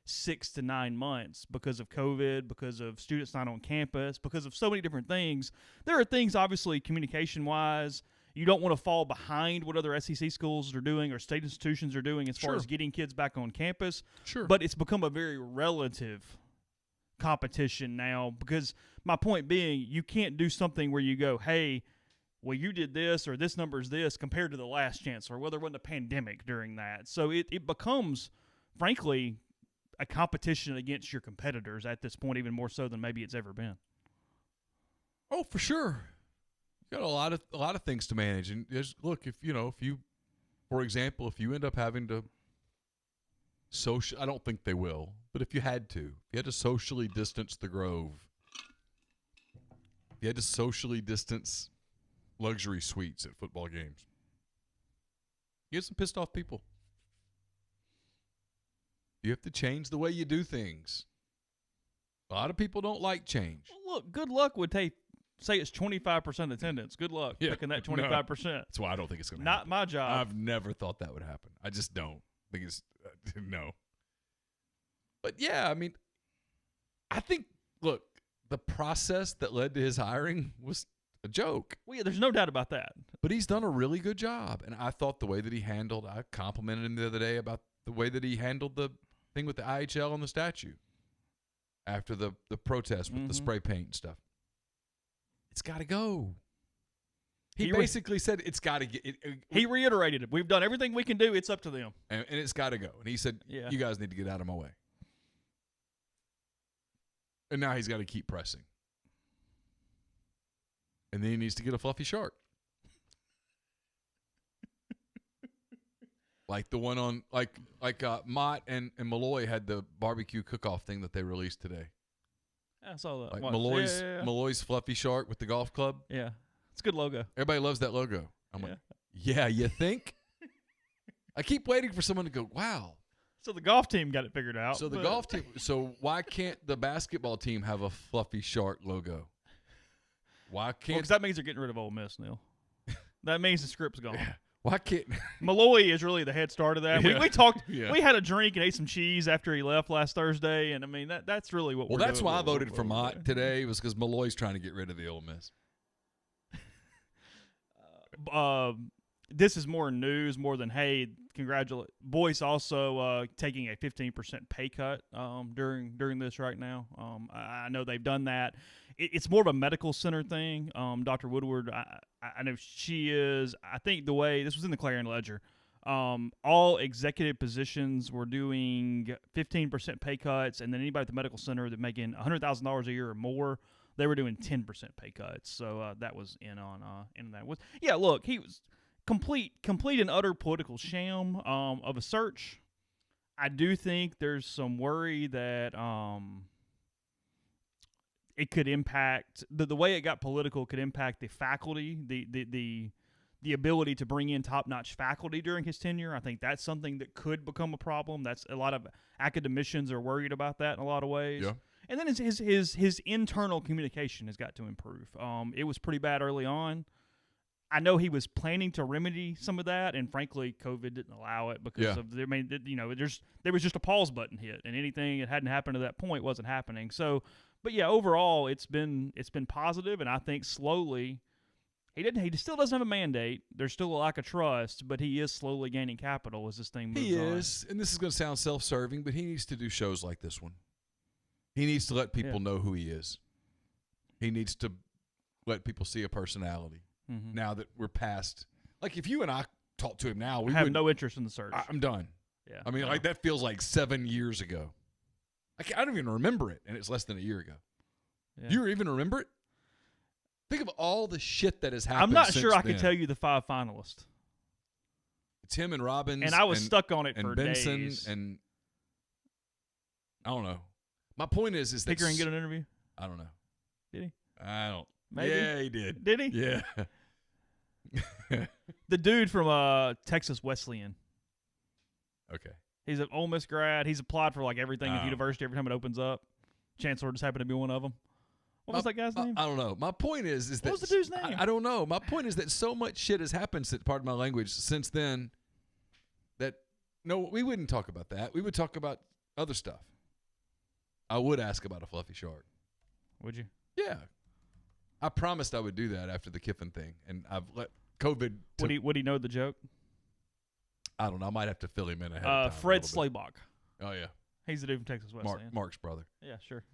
6 to 9 months because of COVID, because of students not on campus, because of so many different things. There are things, obviously, communication-wise, you don't want to fall behind what other SEC schools are doing or state institutions are doing as far as getting kids back on campus. Sure. But it's become a very relative competition now because my point being, you can't do something where you go, hey, well, you did this or this number is this compared to the last chancellor. Well, there wasn't a pandemic during that. So it becomes, frankly, a competition against your competitors at this point, even more so than maybe it's ever been. Oh, for sure. You got a lot of things to manage. And look, if you, for example, if you end up having to I don't think they will, but if you had to socially distance the Grove, if you had to socially distance luxury suites at football games, you get some pissed off people. You have to change the way you do things. A lot of people don't like change. Well, look, good luck would say it's 25% attendance. Good luck picking that 25%. No, that's why I don't think it's going to happen. Not my job. I've never thought that would happen. I just don't think it's no. But yeah, I mean, I think, look, the process that led to his hiring was a joke. Well, yeah, there's no doubt about that. But he's done a really good job. And I thought the way that he handled, I complimented him the other day about the way that he handled the thing with the IHL on the statue after the protest with the spray paint and stuff. It's got to go. He basically said it's got to get. He reiterated it. We've done everything we can do. It's up to them. And it's got to go. And he said, you guys need to get out of my way. And now he's got to keep pressing. And then he needs to get a fluffy shark. Like the one on, like Mott and Malloy had the barbecue cook-off thing that they released today. I saw that. Like Malloy's fluffy shark with the golf club. Yeah. It's a good logo. Everybody loves that logo. I'm like, yeah, you think? I keep waiting for someone to go, wow. So the golf team got it figured out. So the golf team. So why can't the basketball team have a fluffy shark logo? Why can't? Because that means they're getting rid of Ole Miss, Neil. That means the script's gone. Why can't? Malloy is really the head start of that. Yeah. We talked. Yeah. We had a drink and ate some cheese after he left last Thursday, and I mean that's really what. Well, we're that's doing. why I voted for Mott today, was because Malloy's trying to get rid of the Ole Miss. This is more news more than hey, congratulate Boyce also taking a 15% pay cut during this right now. I know they've done that. It's more of a medical center thing. Dr. Woodward, I know she is. I think the way this was in the Clarion Ledger. All executive positions were doing 15% pay cuts, and then anybody at the medical center that making $100,000 a year or more, they were doing 10% pay cuts. So that was in that. Yeah, look, he was complete and utter political sham of a search. I do think there's some worry that it could impact the way it got political could impact the faculty, the ability to bring in top-notch faculty during his tenure. I think that's something that could become a problem. That's a lot of academicians are worried about that in a lot of ways. Yeah. And then his internal communication has got to improve. It was pretty bad early on. I know he was planning to remedy some of that, and frankly, COVID didn't allow it because of there was just a pause button hit, and anything that hadn't happened to that point wasn't happening. So, but yeah, overall, it's been positive, and I think slowly he still doesn't have a mandate. There's still a lack of trust, but he is slowly gaining capital as this thing moves on. He is, and this is going to sound self-serving, but he needs to do shows like this one. He needs to let people know who he is. He needs to let people see a personality. Mm-hmm. Now that we're past, like if you and I talk to him now, we have no interest in the search. I'm done. Yeah, I mean, like that feels like 7 years ago. I don't even remember it, and it's less than a year ago. Yeah. Do you even remember it? Think of all the shit that has happened. I'm not since sure I then. can tell you the 5 finalists. It's him and Robbins, and I was stuck on it and for Benson days. And I don't know. My point is that Pickering get an interview? I don't know. Did he? I don't. Maybe. Yeah, he did. Did he? Yeah. The dude from Texas Wesleyan. Okay. He's an Ole Miss grad. He's applied for like everything at the university every time it opens up. Chancellor just happened to be one of them. What was that guy's name? I don't know. My point is that what was the dude's name? I don't know. My point is that so much shit has happened, pardon my language, since then that no, we wouldn't talk about that. We would talk about other stuff. I would ask about a fluffy shark. Would you? Yeah. I promised I would do that after the Kiffin thing, and I've let COVID. Would he know the joke? I don't know. I might have to fill him in ahead of time. Fred Slaybach. Oh yeah, he's the dude from Texas Wesleyan. Mark's brother. Yeah, sure.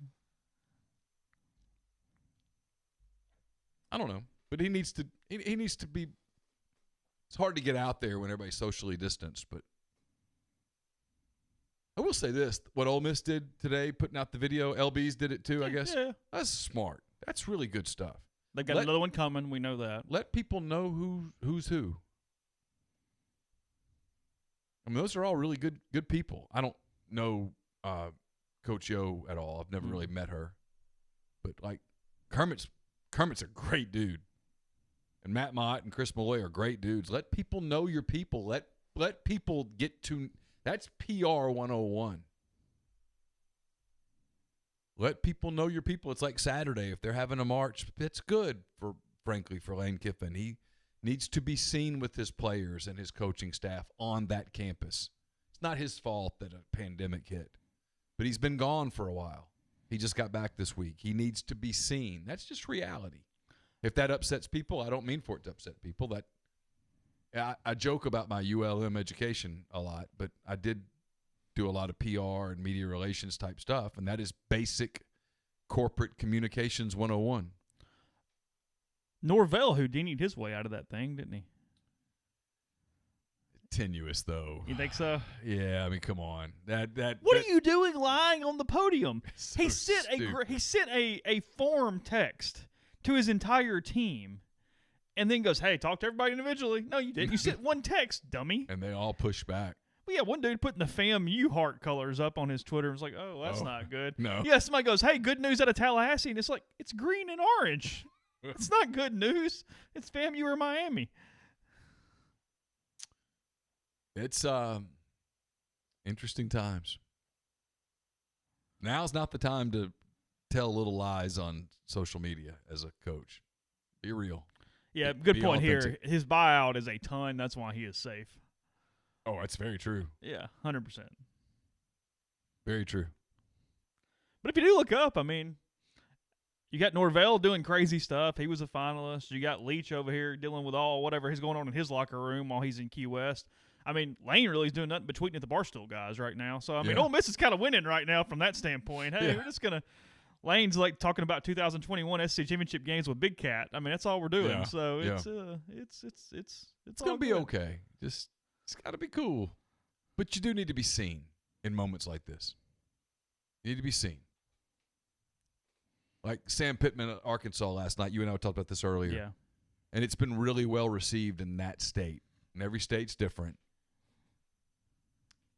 I don't know, but he needs to. He needs to be. It's hard to get out there when everybody's socially distanced, but I will say this: what Ole Miss did today, putting out the video, LB's did it too. I guess that's smart. That's really good stuff. They've got another one coming. We know that. Let people know who's who. I mean, those are all really good people. I don't know Coach Yo at all. I've never really met her, but like Kermit's a great dude, and Matt Mott and Chris Malloy are great dudes. Let people know your people. Let people get to. That's PR 101. Let people know your people. It's like Saturday. If they're having a march, it's good frankly, for Lane Kiffin. He needs to be seen with his players and his coaching staff on that campus. It's not his fault that a pandemic hit, but he's been gone for a while. He just got back this week. He needs to be seen. That's just reality. If that upsets people, I don't mean for it to upset people. I joke about my ULM education a lot, but I did do a lot of PR and media relations type stuff, and that is basic corporate communications 101. Norvell Houdini'd his way out of that thing, didn't he? Tenuous, though. You think so? Yeah, I mean, come on. What are you doing lying on the podium? So he sent a form text to his entire team, and then goes, "Hey, talk to everybody individually." No, you didn't. You sent one text, dummy. And they all push back. Well, yeah, one dude putting the FAMU heart colors up on his Twitter was like, "Oh, that's not good." No. Yeah, somebody goes, "Hey, good news out of Tallahassee," and it's like it's green and orange. It's not good news. It's FAMU or Miami. It's interesting times. Now's not the time to tell little lies on social media as a coach. Be real. Yeah, good be point authentic. here. His buyout is a ton. That's why he is safe. Oh, that's very true. Yeah, 100%. Very true. But if you do look up, I mean, you got Norvell doing crazy stuff. He was a finalist. You got Leach over here dealing with whatever is going on in his locker room while he's in Key West. I mean, Lane really is doing nothing but tweeting at the Barstool guys right now. So, I mean, Ole Miss is kind of winning right now from that standpoint. Hey, we're just going to – Lane's like talking about 2021 SEC Championship games with Big Cat. I mean, that's all we're doing. Yeah. So, it's going to be okay. Just it's got to be cool. But you do need to be seen in moments like this. You need to be seen. Like Sam Pittman at Arkansas last night. You and I talked about this earlier. Yeah. And it's been really well received in that state. And every state's different.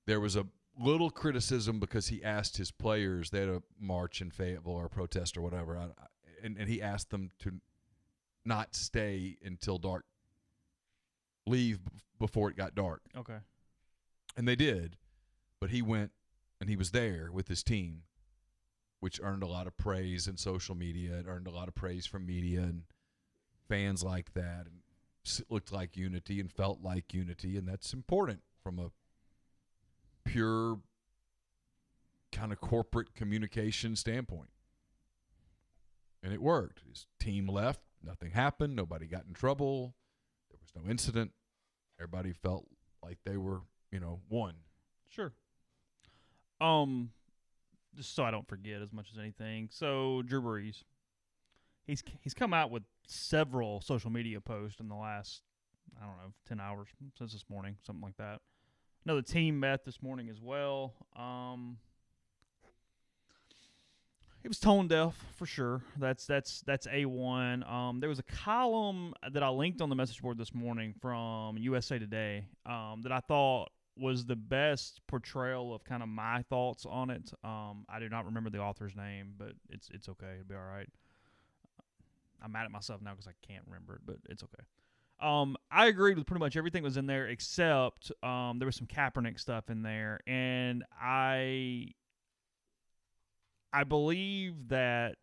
There was a little criticism because he asked his players, they had a march in Fayetteville or a protest or whatever, and he asked them to not stay until dark, leave before it got dark. Okay. And they did, but he went and he was there with his team, which earned a lot of praise in social media. It earned a lot of praise from media and fans like that, and it looked like unity and felt like unity, and that's important from a pure kind of corporate communication standpoint. And it worked. His team left. Nothing happened. Nobody got in trouble. There was no incident. Everybody felt like they were, won. Sure. Just so I don't forget as much as anything. So, Drew Brees, he's come out with several social media posts in the last, 10 hours since this morning, something like that. I know the team met this morning as well. It was tone deaf for sure. That's A1. There was a column that I linked on the message board this morning from USA Today that I thought was the best portrayal of kind of my thoughts on it. I do not remember the author's name, but it's okay. It'll be all right. I'm mad at myself now because I can't remember it, but it's okay. I agreed with pretty much everything that was in there except there was some Kaepernick stuff in there, and I believe that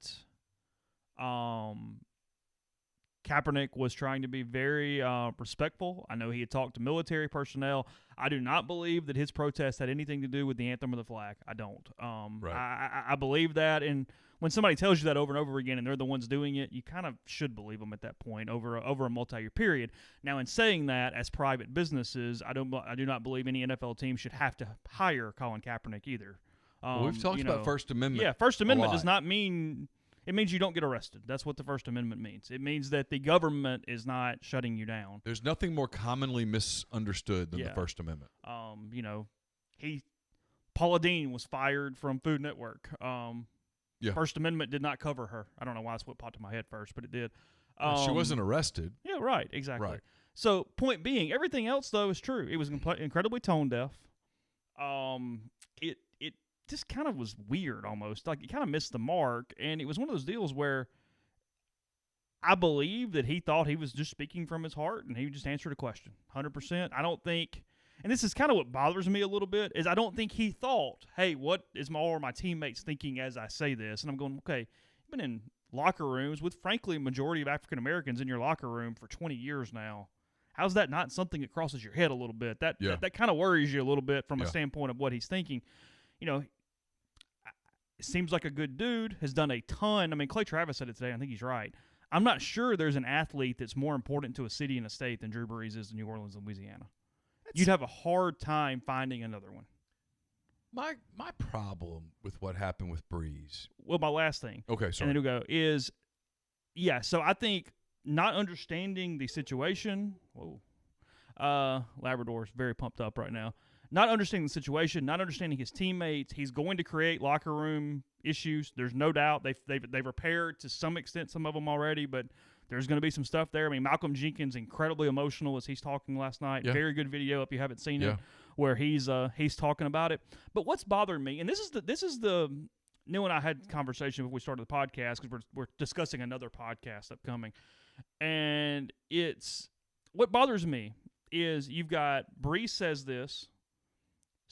Kaepernick was trying to be very respectful. I know he had talked to military personnel. I do not believe that his protest had anything to do with the anthem or the flag. I don't. Right. I believe that, and when somebody tells you that over and over again and they're the ones doing it, you kind of should believe them at that point over a multi-year period. Now, in saying that, as private businesses, I do not believe any NFL team should have to hire Colin Kaepernick either. We've talked about First Amendment. Yeah, First Amendment does not mean – it means you don't get arrested. That's what the First Amendment means. It means that the government is not shutting you down. There's nothing more commonly misunderstood than the First Amendment. Paula Deen was fired from Food Network. First Amendment did not cover her. I don't know why that's what popped in my head first, but it did. She wasn't arrested. Yeah, right, exactly. Right. So, point being, everything else, though, is true. It was incredibly tone deaf. It just kind of was weird almost. Like, it kind of missed the mark, and it was one of those deals where I believe that he thought he was just speaking from his heart, and he just answered a question, 100%. I don't think, and this is kind of what bothers me a little bit, is I don't think he thought, hey, what is my teammates thinking as I say this? And I'm going, okay, you've been in locker rooms with, frankly, a majority of African Americans in your locker room for 20 years now. How's that not something that crosses your head a little bit? That kind of worries you a little bit from a standpoint of what he's thinking. It seems like a good dude, has done a ton. I mean, Clay Travis said it today. I think he's right. I'm not sure there's an athlete that's more important to a city and a state than Drew Brees is in New Orleans and Louisiana. You'd have a hard time finding another one. My problem with what happened with Brees. Well, my last thing. Okay, sorry. And then we'll go is, so I think not understanding the situation. Labrador's very pumped up right now. Not understanding the situation, not understanding his teammates. He's going to create locker room issues. There's no doubt. They've repaired to some extent some of them already, but there's going to be some stuff there. I mean, Malcolm Jenkins, incredibly emotional as he's talking last night. Yeah. Very good video if you haven't seen it, where he's talking about it. But what's bothering me, and this is the Neil and I had a conversation before we started the podcast because we're discussing another podcast upcoming, and it's what bothers me is you've got Brees says this.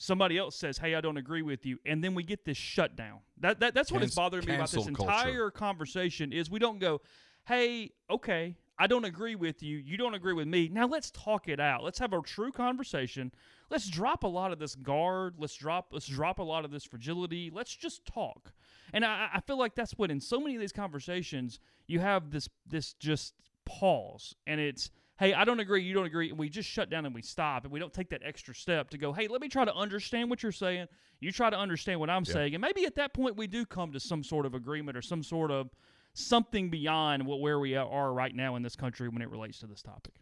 Somebody else says, hey, I don't agree with you, and then we get this shutdown. That's what is bothering me about this entire conversation is we don't go, hey, okay, I don't agree with you. You don't agree with me. Now let's talk it out. Let's have a true conversation. Let's drop a lot of this guard. Let's drop a lot of this fragility. Let's just talk. And I feel like that's what in so many of these conversations you have this just pause, and it's, hey, I don't agree, you don't agree, and we just shut down and we stop, and we don't take that extra step to go, hey, let me try to understand what you're saying. You try to understand what I'm saying, and maybe at that point we do come to some sort of agreement or some sort of something beyond where we are right now in this country when it relates to this topic.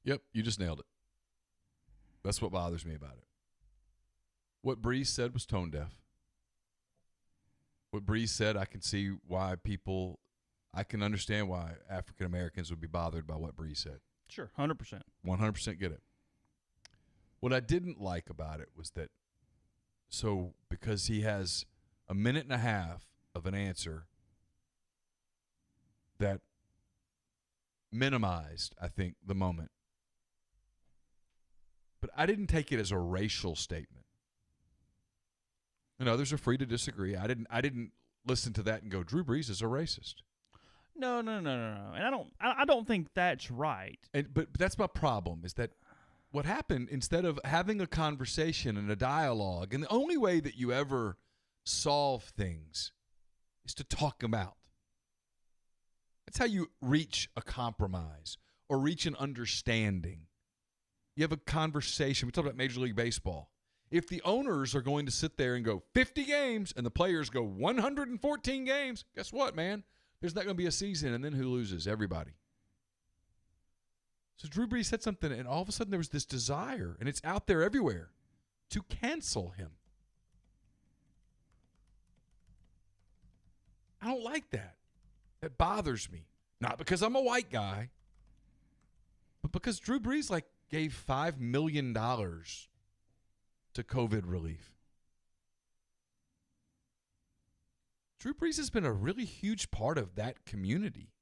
Yep, you just nailed it. That's what bothers me about it. What Brees said was tone deaf. What Brees said, I can see why I can understand why African Americans would be bothered by what Brees said. Sure, 100%. 100% get it. What I didn't like about it was that, so because he has a minute and a half of an answer that minimized, I think, the moment. But I didn't take it as a racial statement. And others are free to disagree. I didn't listen to that and go, Drew Brees is a racist. No. And I don't think that's right. But that's my problem, is that what happened, instead of having a conversation and a dialogue, and the only way that you ever solve things is to talk them out. That's how you reach a compromise or reach an understanding. You have a conversation. We talked about Major League Baseball. If the owners are going to sit there and go 50 games and the players go 114 games, guess what, man? There's not going to be a season, and then who loses? Everybody. So Drew Brees said something, and all of a sudden there was this desire, and it's out there everywhere, to cancel him. I don't like that. That bothers me. Not because I'm a white guy, but because Drew Brees gave $5 million to COVID relief. Drew Brees has been a really huge part of that community.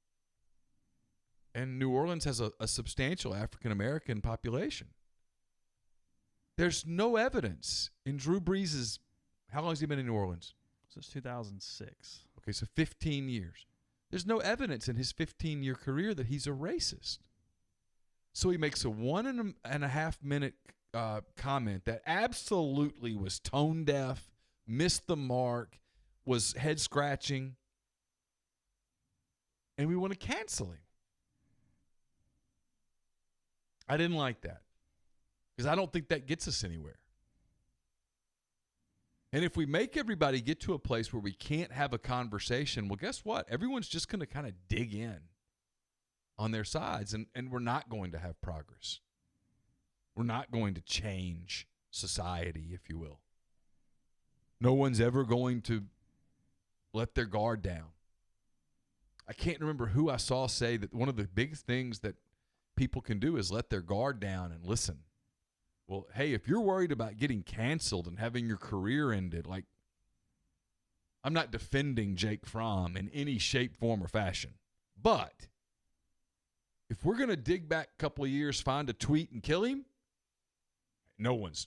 And New Orleans has a substantial African-American population. There's no evidence in Drew Brees' how long has he been in New Orleans? Since 2006. Okay, so 15 years. There's no evidence in his 15-year career that he's a racist. So he makes a 1.5 minute comment that absolutely was tone deaf, missed the mark, was head scratching, and we want to cancel him. I didn't like that because I don't think that gets us anywhere. And if we make everybody get to a place where we can't have a conversation, well, guess what? Everyone's just going to kind of dig in on their sides, and we're not going to have progress. We're not going to change society, if you will. No one's ever going to let their guard down. I can't remember who I saw say that one of the big things that people can do is let their guard down and listen. Well, hey, if you're worried about getting canceled and having your career ended, I'm not defending Jake Fromm in any shape, form, or fashion. But if we're going to dig back a couple of years, find a tweet, and kill him, no one's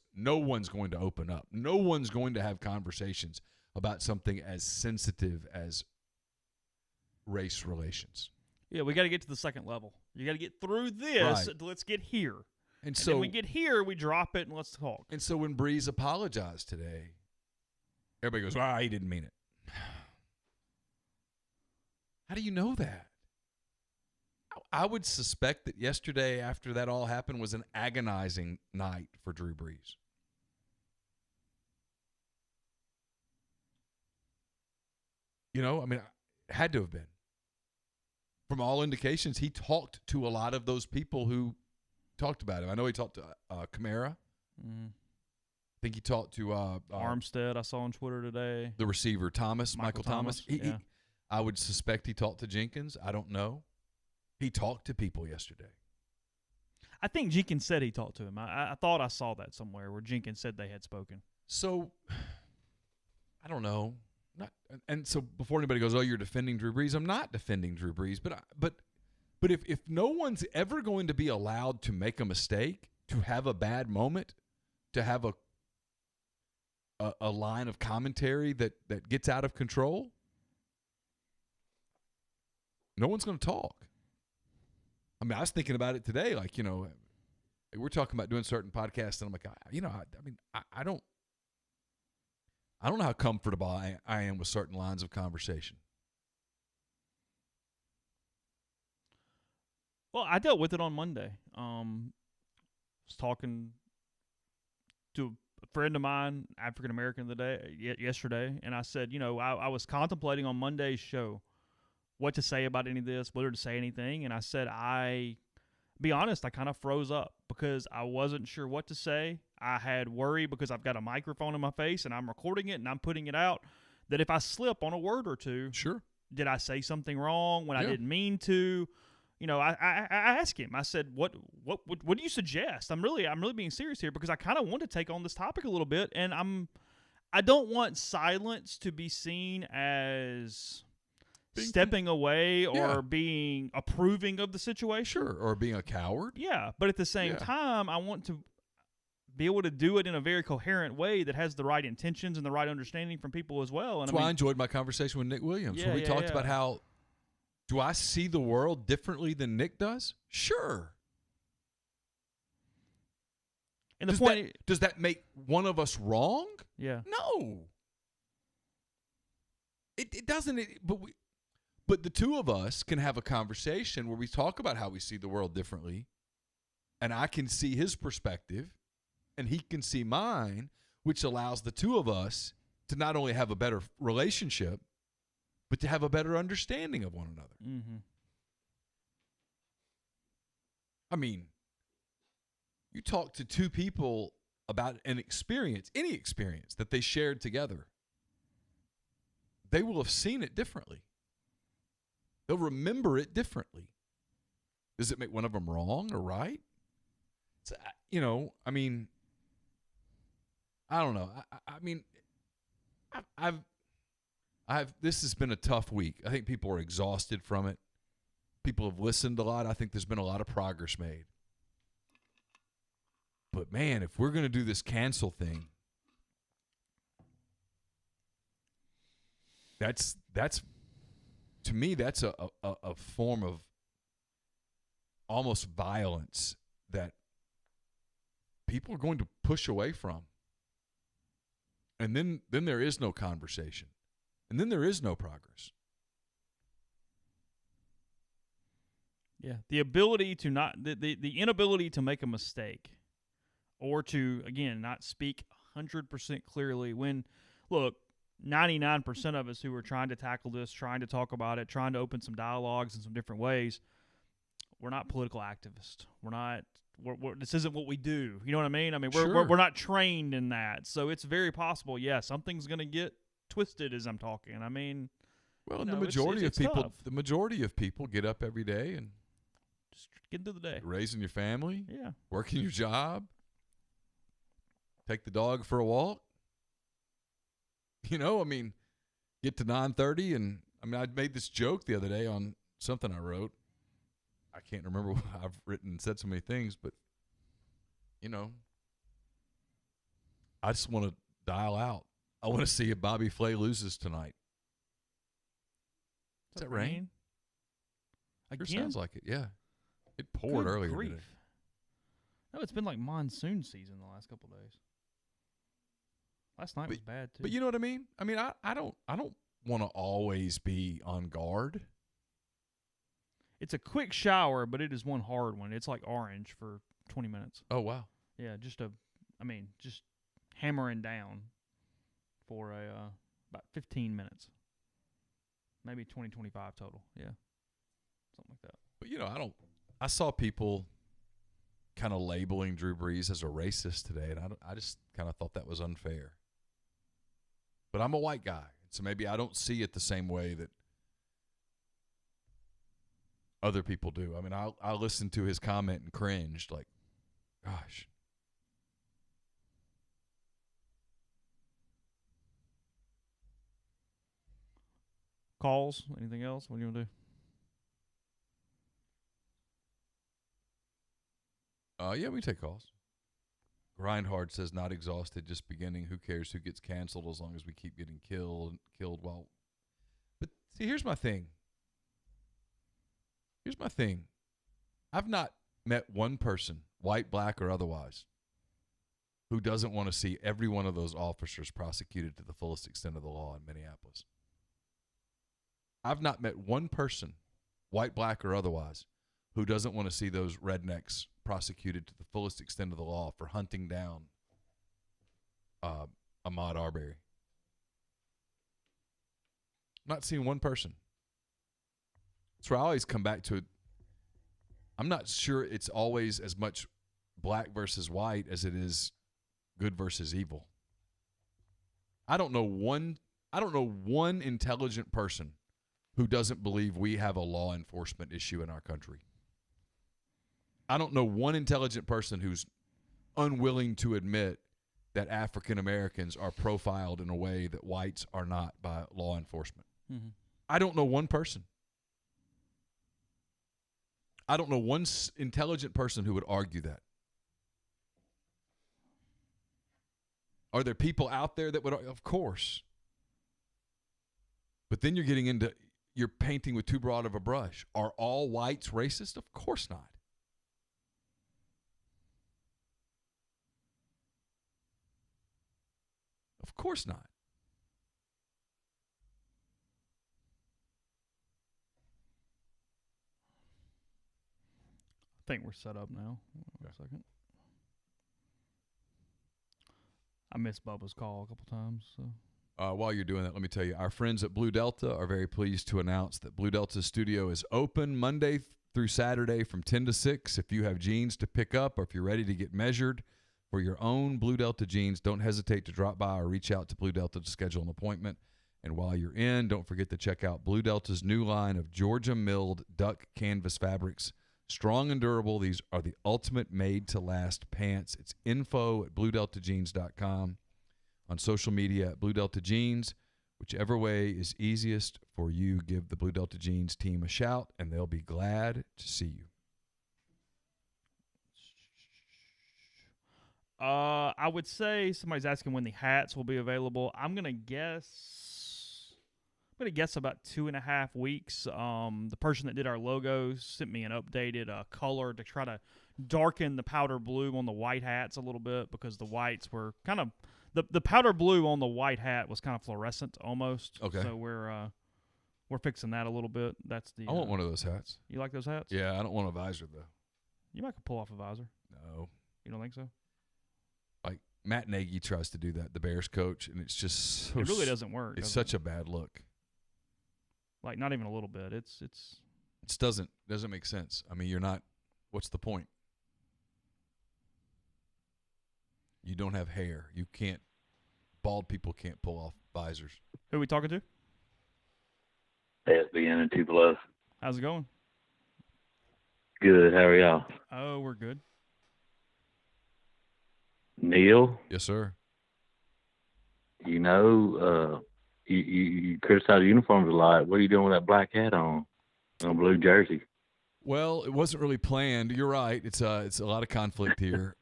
going to open up. No one's going to have conversations about something as sensitive as race relations. Yeah, we got to get to the second level. You got to get through this. Right. Let's get here. And so when we get here, we drop it and let's talk. And so when Brees apologized today, everybody goes, he didn't mean it. How do you know that? I would suspect that yesterday, after that all happened, was an agonizing night for Drew Brees. It had to have been. From all indications, he talked to a lot of those people who talked about him. I know he talked to Kamara. Mm-hmm. I think he talked to Armstead. I saw on Twitter today. The receiver, Michael Thomas. I would suspect he talked to Jenkins. I don't know. He talked to people yesterday. I think Jenkins said he talked to him. I thought I saw that somewhere where Jenkins said they had spoken. So, I don't know. And so before anybody goes, you're defending Drew Brees, I'm not defending Drew Brees. But if no one's ever going to be allowed to make a mistake, to have a bad moment, to have a line of commentary that gets out of control, no one's going to talk. I mean, I was thinking about it today. Like, we're talking about doing certain podcasts, and I'm like, I don't know how comfortable I am with certain lines of conversation. Well, I dealt with it on Monday. Was talking to a friend of mine, African American, yesterday, and I said, I was contemplating on Monday's show what to say about any of this, whether to say anything, and I said, be honest, I kind of froze up because I wasn't sure what to say. I had worry because I've got a microphone in my face and I'm recording it and I'm putting it out, that if I slip on a word or two, sure, did I say something wrong when I didn't mean to? I asked him. I said, "What do you suggest?" I'm really being serious here because I kind of want to take on this topic a little bit, and I don't want silence to be seen as stepping away or being approving of the situation. Sure, or being a coward. Yeah, but at the same time, I want to be able to do it in a very coherent way that has the right intentions and the right understanding from people as well. And That's why I enjoyed my conversation with Nick Williams, where we talked about how, do I see the world differently than Nick does? Sure. And does that make one of us wrong? Yeah. No. It doesn't. But the two of us can have a conversation where we talk about how we see the world differently, and I can see his perspective, and he can see mine, which allows the two of us to not only have a better relationship, but to have a better understanding of one another. Mm-hmm. I mean, you talk to two people about an experience, any experience that they shared together, they will have seen it differently. They'll remember it differently. Does it make one of them wrong or right? So, I mean, I don't know. This has been a tough week. I think people are exhausted from it. People have listened a lot. I think there's been a lot of progress made. But man, if we're going to do this cancel thing, that's to me, that's a form of almost violence that people are going to push away from. And then there is no conversation. And then there is no progress. Yeah. The ability to the inability to make a mistake or to, again, not speak 100% clearly when, look, 99% of us who are trying to tackle this, trying to talk about it, trying to open some dialogues in some different ways, we're not political activists. This isn't what we do. You know what I mean? I mean, we're not trained in that. So it's very possible, something's going to get twisted as I'm talking. I mean, well, the majority of people get up every day and just get into the day. Raising your family, yeah, working your job, take the dog for a walk. I mean, get to 9:30, and I made this joke the other day on something I wrote. I can't remember what I've written and said so many things, but I just want to dial out. I want to see if Bobby Flay loses tonight. Does that rain? Again? Sure sounds like it. Yeah, it poured earlier today. No, it's been like monsoon season the last couple of days. Last night was bad too. But you know what I mean? I mean, I don't want to always be on guard. It's a quick shower, but it is one hard one. It's like orange for 20 minutes. Oh, wow. Yeah, just hammering down for about 15 minutes. Maybe 20, 25 total. Yeah. Something like that. But, I saw people kind of labeling Drew Brees as a racist today, and I just kind of thought that was unfair. But I'm a white guy, so maybe I don't see it the same way that other people do. I mean, I listened to his comment and cringed, like, gosh. Calls? Anything else? What do you want to do? Yeah, we take calls. Grindhard says, not exhausted, just beginning. Who cares who gets canceled as long as we keep getting killed while. But see, here's my thing. Here's my thing. I've not met one person, white, black, or otherwise, who doesn't want to see every one of those officers prosecuted to the fullest extent of the law in Minneapolis. I've not met one person, white, black, or otherwise, who doesn't want to see those rednecks prosecuted to the fullest extent of the law for hunting down Ahmaud Arbery. Not seeing one person. That's where I always come back to it. I'm not sure it's always as much black versus white as it is good versus evil. I don't know one intelligent person who doesn't believe we have a law enforcement issue in our country. I don't know one intelligent person who's unwilling to admit that African Americans are profiled in a way that whites are not by law enforcement. Mm-hmm. I don't know one person. I don't know one intelligent person who would argue that. Are there people out there that would? Of course. But then you're painting with too broad of a brush. Are all whites racist? Of course not. Of course not. I think we're set up now. Wait a second. I missed Bubba's call a couple times. So. While you're doing that, let me tell you, our friends at Blue Delta are very pleased to announce that Blue Delta's studio is open Monday through Saturday from 10 to 6. If you have jeans to pick up or if you're ready to get measured for your own Blue Delta jeans, don't hesitate to drop by or reach out to Blue Delta to schedule an appointment. And while you're in, don't forget to check out Blue Delta's new line of Georgia milled duck canvas fabrics. Strong and durable, these are the ultimate made-to-last pants. It's info at BlueDeltaJeans.com. On social media at Blue Delta Jeans. Whichever way is easiest for you, give the Blue Delta Jeans team a shout, and they'll be glad to see you. I would say somebody's asking when the hats will be available. I'm gonna guess about 2.5 weeks. The person that did our logos sent me an updated color to try to darken the powder blue on the white hats a little bit because the whites were kind of the powder blue on the white hat was kind of fluorescent almost. Okay. So we're fixing that a little bit. That's the. I want one of those hats. You like those hats? Yeah, I don't want a visor though. You might could pull off a visor. No. You don't think so? Like Matt Nagy tries to do that, the Bears coach, and it's just so it really doesn't work. It's such a bad look. Like not even a little bit. It doesn't make sense. I mean, you're not. What's the point? You don't have hair. You can't. Bald people can't pull off visors. Who are we talking to? SBN and 2 Below. How's it going? Good. How are y'all? Oh, we're good. Neil? Yes, sir. You know, you criticize uniforms a lot. What are you doing with that black hat on a blue jersey? Well, it wasn't really planned. You're right. It's a lot of conflict here.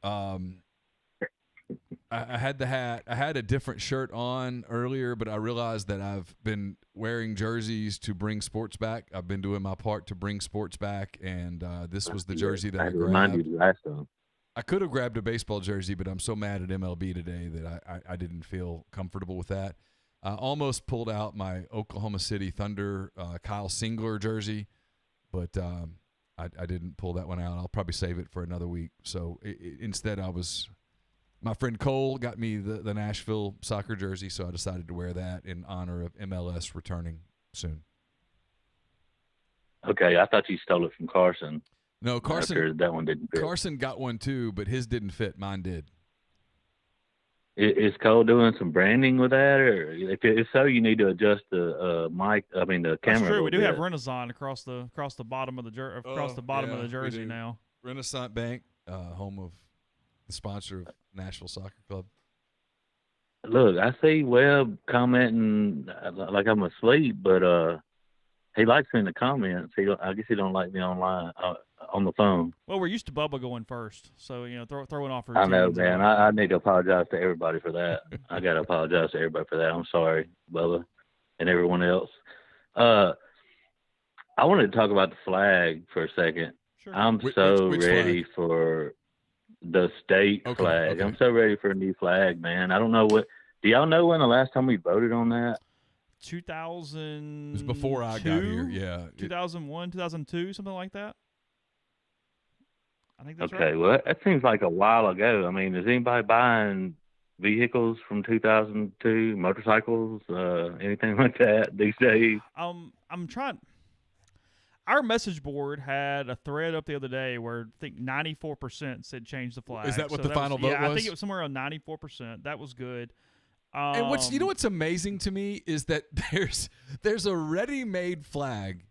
I had the hat. I had a different shirt on earlier, but I realized that I've been wearing jerseys to bring sports back. I've been doing my part to bring sports back, and this was the jersey that I grabbed. Remind you last time. I could have grabbed a baseball jersey, but I'm so mad at MLB today that I didn't feel comfortable with that. I almost pulled out my Oklahoma City Thunder Kyle Singler jersey, but I didn't pull that one out. I'll probably save it for another week. So instead, my friend Cole got me the Nashville soccer jersey, so I decided to wear that in honor of MLS returning soon. Okay, I thought you stole it from Carson. No, Carson. That one didn't fit. Carson got one too, but his didn't fit. Mine did. Is Cole doing some branding with that, or if so, you need to adjust the mic? I mean, the camera. That's true. We do have Renaissance across the bottom of the of the jersey now. Renaissance Bank, home of the sponsor of Nashville Soccer Club. Look, I see Webb commenting like I'm asleep, but he likes me in the comments. I guess he don't like me online on the phone. Well, we're used to Bubba going first, so throwing off. I know, man. I need to apologize to everybody for that. I got to apologize to everybody for that. I'm sorry, Bubba, and everyone else. I wanted to talk about the flag for a second. Sure. I'm Which ready flag? for the state flag. Okay. I'm so ready for a new flag, man. I don't know what. Do y'all know when the last time we voted on that? 2000. It was before I got here. Yeah. 2001, 2002, something like that. I think that's Okay, right. well, that seems like a while ago. I mean, is anybody buying vehicles from 2002, motorcycles, anything like that these days? I'm trying. Our message board had a thread up the other day where I think 94% said change the flag. Is that what So the final vote Yeah, I was? think it was somewhere around 94%. That was good. And what's amazing to me is that there's a ready-made flag.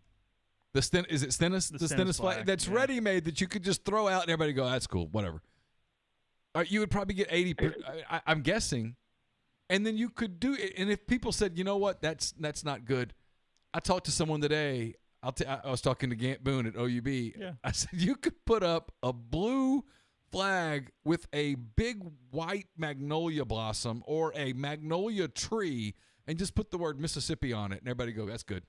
Is it Stennis? The Stennis flag that's ready-made that you could just throw out and everybody go, that's cool, whatever. You would probably get 80. I'm guessing, and then you could do it. And if people said, you know what, that's not good. I talked to someone today. I was talking to Gant Boone at OUB. Yeah. I said you could put up a blue flag with a big white magnolia blossom or a magnolia tree and just put the word Mississippi on it, and everybody go, that's good.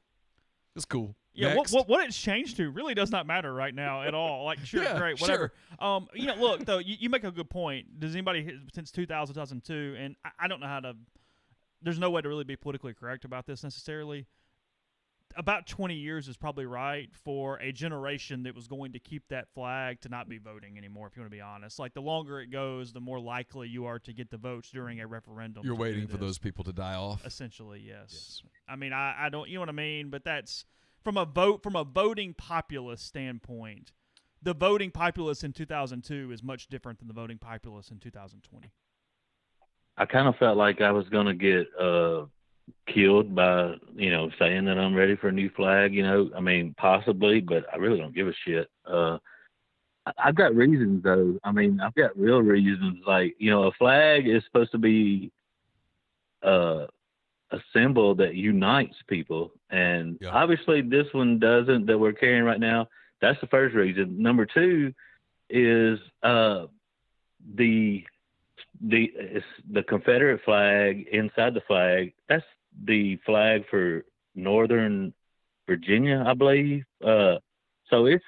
That's cool. Yeah, Next. what it's changed to really does not matter right now at all. Like, sure, Yeah, great, whatever. Look, though, you make a good point. Does anybody since 2000, 2002, and I don't know how to. There's no way to really be politically correct about this necessarily. About 20 years is probably right for a generation that was going to keep that flag to not be voting anymore, if you want to be honest. Like, the longer it goes, the more likely you are to get the votes during a referendum. You're waiting for those people to die off? Essentially, yes. I mean, I don't, you know what I mean? But that's, from a voting populace standpoint, the voting populace in 2002 is much different than the voting populace in 2020. I kind of felt like I was going to get killed by, saying that I'm ready for a new flag, I mean, possibly, but I really don't give a shit. I've got reasons, though. I mean, I've got real reasons. Like, a flag is supposed to be a symbol that unites people. And obviously this one doesn't, that we're carrying right now. That's the first reason. Number two is the Confederate flag inside the flag. That's the flag for Northern Virginia, I believe. So it's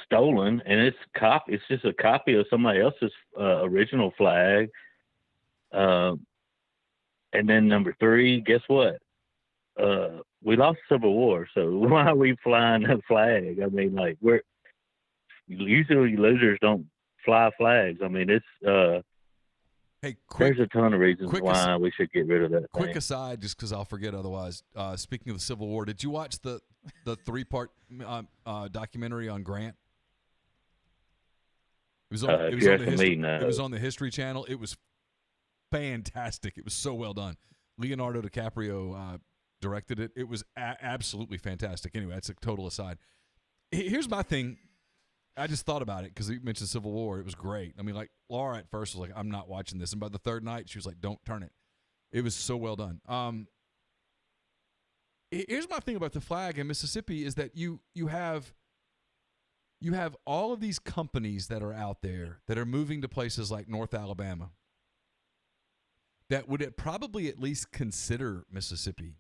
stolen, and it's just a copy of somebody else's original flag. And then number three, guess what? We lost the Civil War, so why are we flying that flag? I mean, like, usually losers don't fly flags. I mean, it's there's a ton of reasons why we should get rid of that Quick thing. aside, just because I'll forget otherwise. Speaking of the Civil War, did you watch the 3-part documentary on Grant? It was on the History Channel. It was fantastic. It was so well done. Leonardo DiCaprio directed it. It was absolutely fantastic. Anyway, that's a total aside. Here's my thing. I just thought about it because you mentioned Civil War. It was great. I mean, like, Laura at first was like, I'm not watching this. And by the third night, she was like, don't turn it. It was so well done. Here's my thing about the flag in Mississippi is that you have all of these companies that are out there that are moving to places like North Alabama that would probably at least consider Mississippi.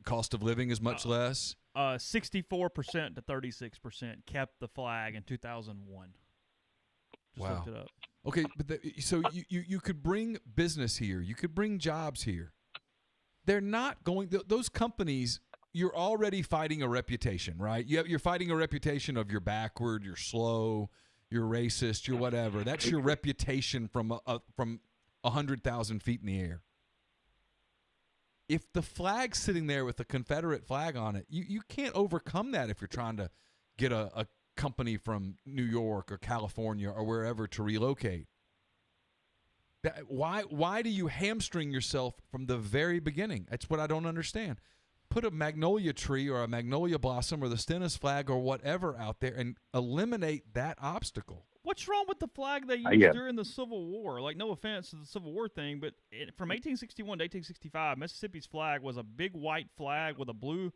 Cost of living is much less. 64% to 36% kept the flag in 2001. Just looked it up. Okay, but so you could bring business here. You could bring jobs here. They're not going. Those companies, you're already fighting a reputation, right? You're fighting a reputation of you're backward, you're slow, you're racist, you're whatever. That's your reputation from 100,000 feet in the air. If the flag's sitting there with the Confederate flag on it, you can't overcome that if you're trying to get a company from New York or California or wherever to relocate. Why do you hamstring yourself from the very beginning? That's what I don't understand. Put a magnolia tree or a magnolia blossom or the Stennis flag or whatever out there and eliminate that obstacle. What's wrong with the flag they used during the Civil War? Like, no offense to the Civil War thing, but from 1861 to 1865, Mississippi's flag was a big white flag with a blue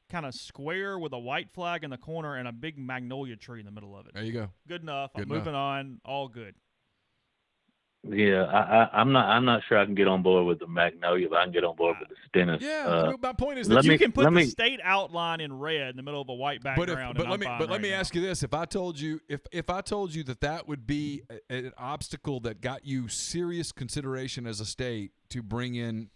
kind of square with a white flag in the corner and a big magnolia tree in the middle of it. There you go. Good enough. Moving on. All good. Yeah, I'm not sure I can get on board with the Magnolia, but I can get on board with the Stennis. Yeah, I mean, my point is let that You me can put let the me state outline in red in the middle of a white background. let me ask you this: if I told you that would be an obstacle that got you serious consideration as a state to bring in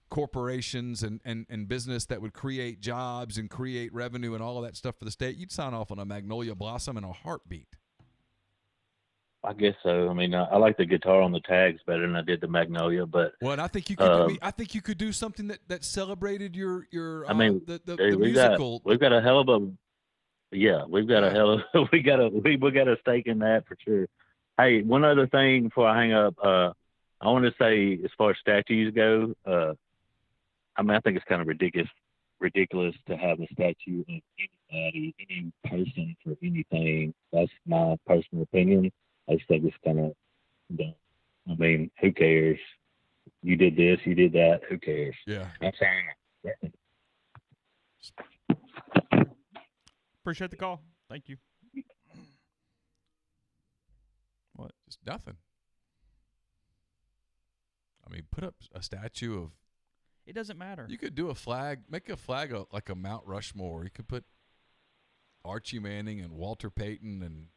corporations and business that would create jobs and create revenue and all of that stuff for the state, you'd sign off on a Magnolia Blossom in a heartbeat. I guess so. I mean, I like the guitar on the tags better than I did the Magnolia, but well, and I think you could. I think you could do something that celebrated your. I mean, the musical. We've got a hell of a. Yeah, we've got a hell of we got a stake in that for sure. Hey, one other thing before I hang up, I want to say as far as statues go, I mean I think it's kind of ridiculous to have a statue of anybody, any person for anything. That's my personal opinion. I just think it's kind of dumb. I mean, who cares? You did this, you did that. Who cares? Yeah. I'm saying. Appreciate the call. Thank you. What? Just nothing. I mean, put up a statue of. It doesn't matter. You could do a flag, make a flag like a Mount Rushmore. You could put Archie Manning and Walter Payton and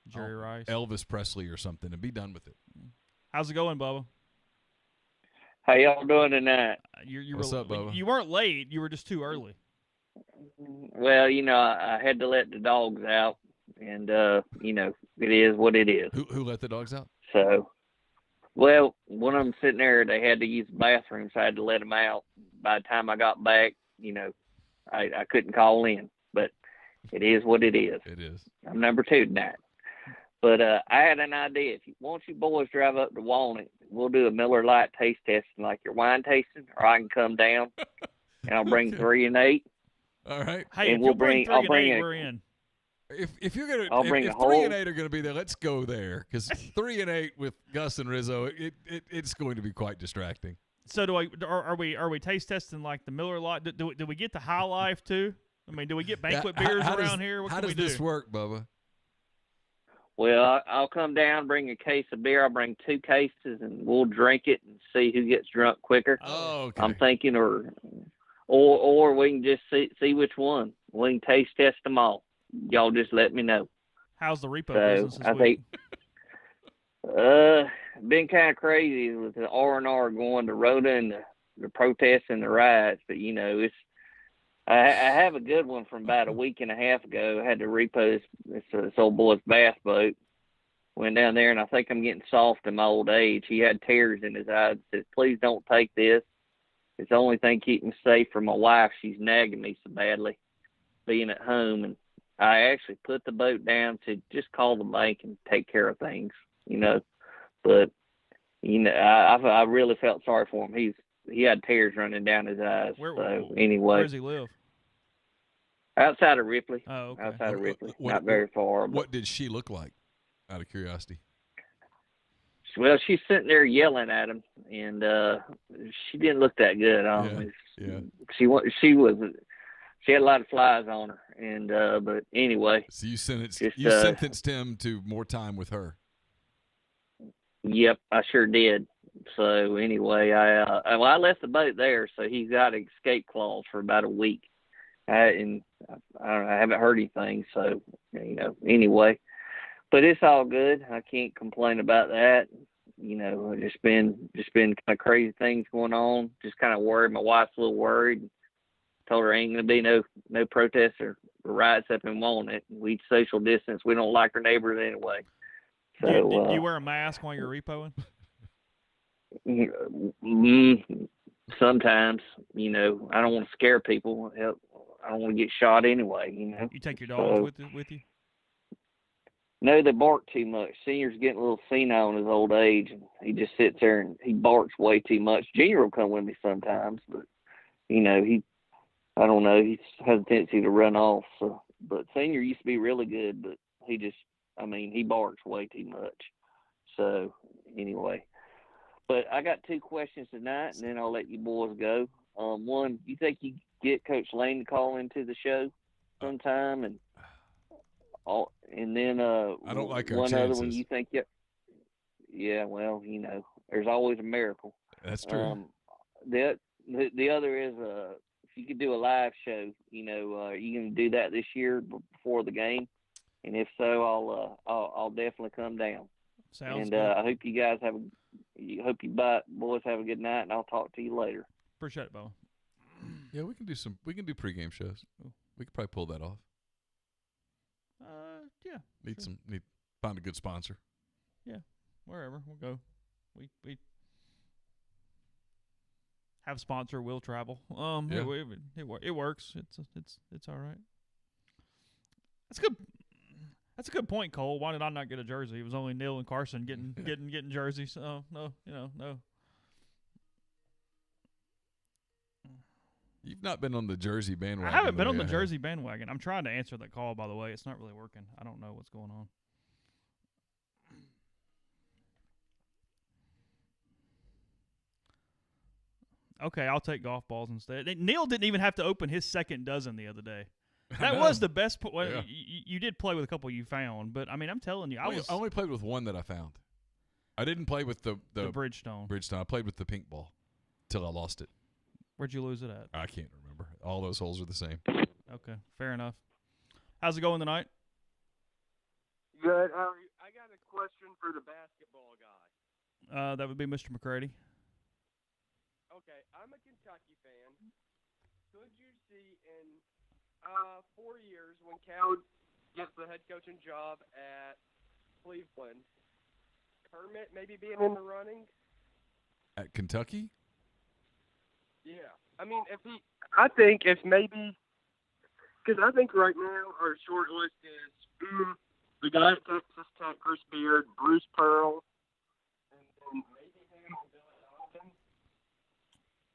Jerry Rice, Elvis Presley or something, and be done with it. How's it going, Bubba? How y'all doing tonight? What's up, Bubba? You weren't late. You were just too early. Well, I had to let the dogs out, and it is what it is. Who let the dogs out? So, well, one of them sitting there, they had to use the bathroom, so I had to let them out. By the time I got back, I couldn't call in, but it is what it is. It is. I'm number 2 tonight. But I had an idea. Once you boys drive up to Walnut, we'll do a Miller Lite taste testing like your wine tasting, or I can come down and I'll bring 3 and 8. All right. Hey, and if you'll bring 3 and 8, we're in. If you're gonna, I'll if, bring if a 3 whole- and 8 are gonna be there, let's go there, because 3 and 8 with Gus and Rizzo, it's going to be quite distracting. So are we taste testing like the Miller Lite? Do we get the High Life too? I mean, do we get banquet beers around here? What how can does we do? this work, Bubba? Well, I'll come down, bring a case of beer. I'll bring 2 cases, and we'll drink it and see who gets drunk quicker. Oh, okay. I'm thinking, or we can just see which one. We can taste test them all. Y'all just let me know. How's the repo So business this I week? think been kind of crazy with the R&R going to Rhoda and the protests and the riots, but it's. I have a good one from about a week and a half ago. I had to repo this old boy's bass boat. Went down there, and I think I'm getting soft in my old age. He had tears in his eyes. Said, "Please don't take this. It's the only thing keeping me safe from my wife. She's nagging me so badly, being at home." And I actually put the boat down to just call the bank and take care of things, But I really felt sorry for him. He had tears running down his eyes. Anyway, where does he live? Outside of Ripley. Oh, okay. Outside of Ripley. Not very far. What did she look like, out of curiosity? Well, she's sitting there yelling at him, and she didn't look that good. Yeah. She had a lot of flies on her, and but anyway. So you sentenced him to more time with her. Yep, I sure did. So anyway, I left the boat there, so he's got an escape clause for about a week. And I haven't heard anything, so anyway. But it's all good. I can't complain about that. Just been kind of crazy things going on. Just kind of worried. My wife's a little worried. Told her ain't gonna be no protests or riots up in Walnut. We social distance. We don't like our neighbors anyway. So do you wear a mask while you're repoing? Sometimes, I don't want to scare people. I don't want to get shot anyway. You take your dogs with you? No, they bark too much. Senior's getting a little senile in his old age, and he just sits there and he barks way too much. Junior will come with me sometimes, but I don't know. He has a tendency to run off. So, but Senior used to be really good, but he barks way too much. So anyway, but I got 2 questions tonight, and then I'll let you boys go. One, you think you get Coach Lane to call into the show sometime, and then I don't like our one chances. other one you think Yeah, well, there's always a miracle. That's true. The other is if you could do a live show, are you going to do that this year before the game? And if so, I'll definitely come down. Sounds and good. I hope you guys boys have a good night, and I'll talk to you later. Appreciate it, Bo. Yeah, we can do pregame shows. We could probably pull that off. Yeah. Find a good sponsor. Yeah, wherever we'll go. We have a sponsor. We'll travel. Yeah. It works. It's all right. That's good. That's a good point, Cole. Why did I not get a jersey? It was only Neal and Carson getting jerseys. So no. You've not been on the jersey bandwagon. I haven't been on the jersey bandwagon. I'm trying to answer that call, by the way. It's not really working. I don't know what's going on. Okay, I'll take golf balls instead. Neal didn't even have to open his second dozen the other day. That was the best. Yeah. You did play with a couple you found, but I mean, I'm telling you, I only played with one that I found. I didn't play with the Bridgestone. I played with the pink ball till I lost it. Where'd you lose it at? I can't remember. All those holes are the same. Okay, fair enough. How's it going tonight? Good. I got a question for the basketball guy. That would be Mr. McCready. Okay, I'm a Kentucky fan. Could you see in 4 years when Cal gets the head coaching job at Cleveland, Kermit maybe being in the running? At Kentucky? Yeah. I mean, I think right now our short list is the guy at Texas Tech, Chris Beard, Bruce Pearl, and then maybe him or Billy Donovan.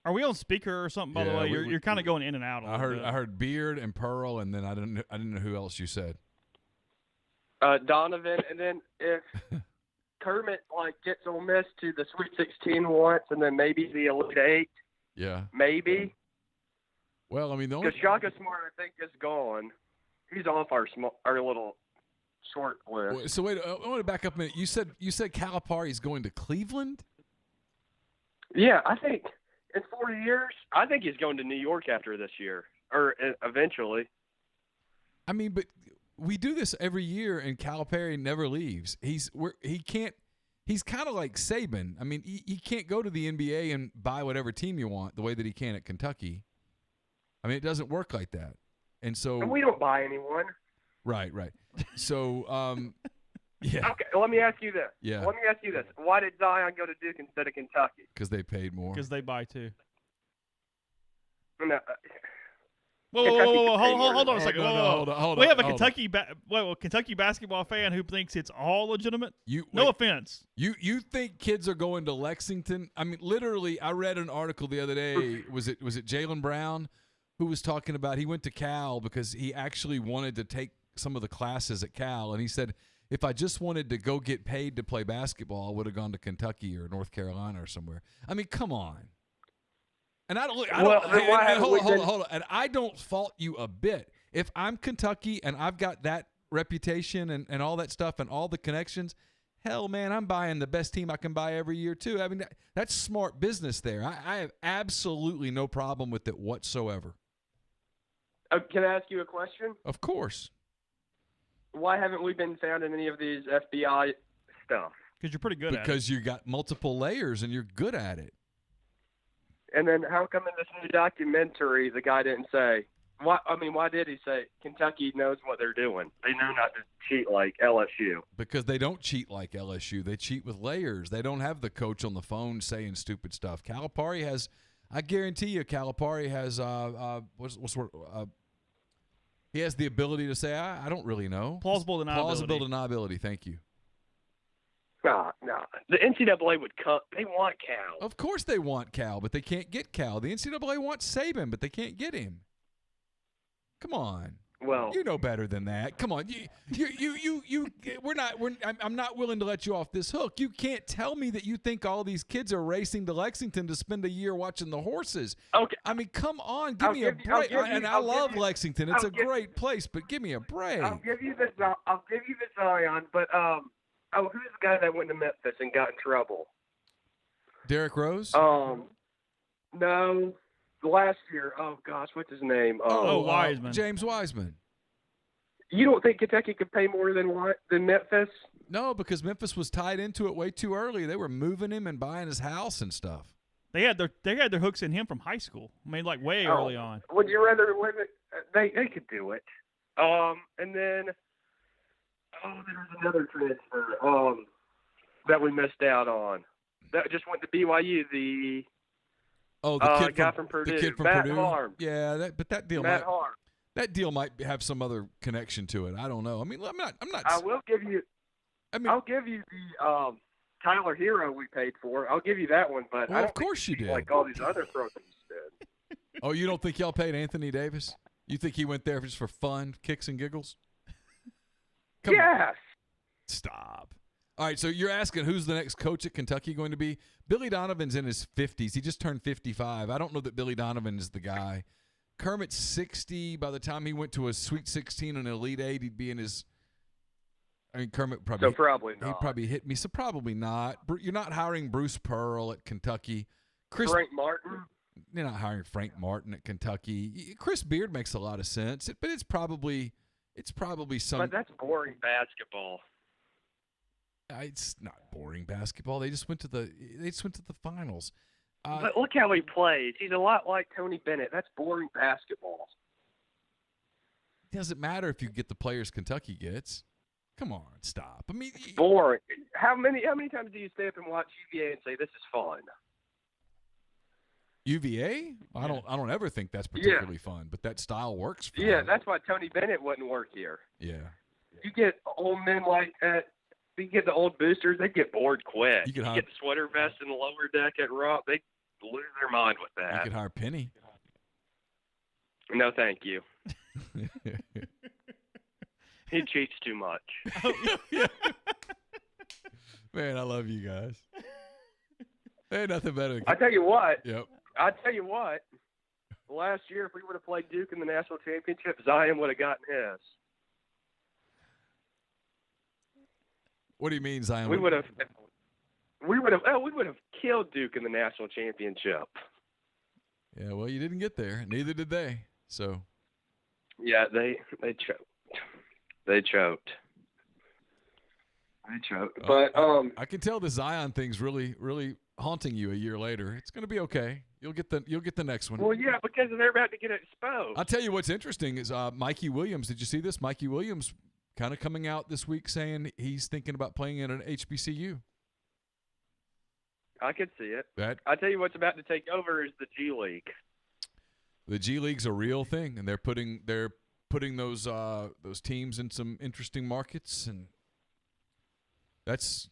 Are we on speaker or something? By the way, you're kind of going in and out. I heard Beard and Pearl, and then I didn't know who else you said. Donovan, and then if Kermit gets Ole Miss to the Sweet 16 once, and then maybe the Elite Eight. Yeah. Maybe. Well, I mean, the only because Shaka Smart, I think, is gone. He's off our little short list. So wait, I want to back up a minute. You said Calipari's going to Cleveland? Yeah, I think in 4 years, I think he's going to New York after this year, or eventually. I mean, but we do this every year, and Calipari never leaves. He's kind of like Saban. I mean, he can't go to the NBA and buy whatever team you want the way that he can at Kentucky. I mean, it doesn't work like that. And so we don't buy anyone. Right. So, yeah. Okay, let me ask you this. Yeah. Let me ask you this. Why did Zion go to Duke instead of Kentucky? Because they paid more. Because they buy too. No. Whoa, hold on a second. Hold on. We have a Kentucky basketball fan who thinks it's all legitimate. No offense. You think kids are going to Lexington? I mean, literally, I read an article the other day. Was it Jaylen Brown who was talking about he went to Cal because he actually wanted to take some of the classes at Cal, and he said, if I just wanted to go get paid to play basketball, I would have gone to Kentucky or North Carolina or somewhere. I mean, come on. And hold on. And I don't fault you a bit. If I'm Kentucky and I've got that reputation and all that stuff and all the connections, hell, man, I'm buying the best team I can buy every year too. I mean, that's smart business there. I have absolutely no problem with it whatsoever. Can I ask you a question? Of course. Why haven't we been found in any of these FBI stuff? Because you're pretty good at it. Because you got multiple layers and you're good at it. And then how come in this new documentary the guy didn't say why did he say Kentucky knows what they're doing? They know not to cheat like LSU. Because they don't cheat like LSU. They cheat with layers. They don't have the coach on the phone saying stupid stuff. Calipari has, I guarantee you, has he has the ability to say, I don't really know. Plausible deniability. Plausible deniability. Thank you. No. The NCAA would cut. They want Cal. Of course they want Cal, but they can't get Cal. The NCAA wants Saban, but they can't get him. Come on. Well, you know better than that. Come on. I'm not willing to let you off this hook. You can't tell me that you think all these kids are racing to Lexington to spend a year watching the horses. Okay. I mean, come on. Give me a break. I love Lexington. It's a great place, but give me a break. I'll give you the Zion, but Oh, who's the guy that went to Memphis and got in trouble? Derrick Rose? No. Last year. Oh, gosh, what's his name? Wiseman. James Wiseman. You don't think Kentucky could pay more than Memphis? No, because Memphis was tied into it way too early. They were moving him and buying his house and stuff. They had their hooks in him from high school. I mean, like way early on. Would you rather live it? They could do it. And then there was another transfer that we missed out on. That just went to BYU. The kid guy from Purdue, the kid from Matt Purdue. Harm. Yeah, that deal Matt Harm. That deal might have some other connection to it. I don't know. I mean, I'm not. I will give you. I'll give you the Tyler Hero we paid for. I'll give you that one, but well, I don't of course you did. Like all these other programs did. Oh, you don't think y'all paid Anthony Davis? You think he went there just for fun, kicks and giggles? Come on. Stop. All right, so you're asking who's the next coach at Kentucky going to be? Billy Donovan's in his 50s. He just turned 55. I don't know that Billy Donovan is the guy. Kermit's 60. By the time he went to a Sweet 16 and Elite 8, he'd be in his – I mean, Kermit probably – So probably not. He'd probably hit me. So probably not. You're not hiring Bruce Pearl at Kentucky. Frank Martin? You're not hiring Frank Martin at Kentucky. Chris Beard makes a lot of sense, but it's probably some – But that's boring basketball. It's not boring basketball. They just went to the finals. But look how he plays. He's a lot like Tony Bennett. That's boring basketball. It doesn't matter if you get the players Kentucky gets. Come on, stop. I mean, boring. How many times do you stay up and watch UVA and say this is fun? UVA? I don't ever think that's particularly fun, but that style works for Yeah, them. that's why Tony Bennett wouldn't work here. Yeah. You get old men like that. You get the old boosters, they get bored quick. You get the sweater vest in the lower deck at Rock, they lose their mind with that. You could hire Penny. No, thank you. He cheats too much. Man, I love you guys. Ain't nothing better than I tell you what. Yep. I tell you what. Last year, if we would have played Duke in the national championship, Zion would have gotten his. What do you mean, Zion? We would have killed Duke in the national championship. Yeah, well, you didn't get there. Neither did they. So. Yeah, they choked. They choked. But I can tell the Zion thing's really, really haunting you a year later. It's going to be okay. You'll get the next one. Well, yeah, because they're about to get exposed. I'll tell you what's interesting is Mikey Williams. Did you see this? Mikey Williams kind of coming out this week saying he's thinking about playing in an HBCU. I could see it. I tell you what's about to take over is the G League. The G League's a real thing, and they're putting those teams in some interesting markets, and that's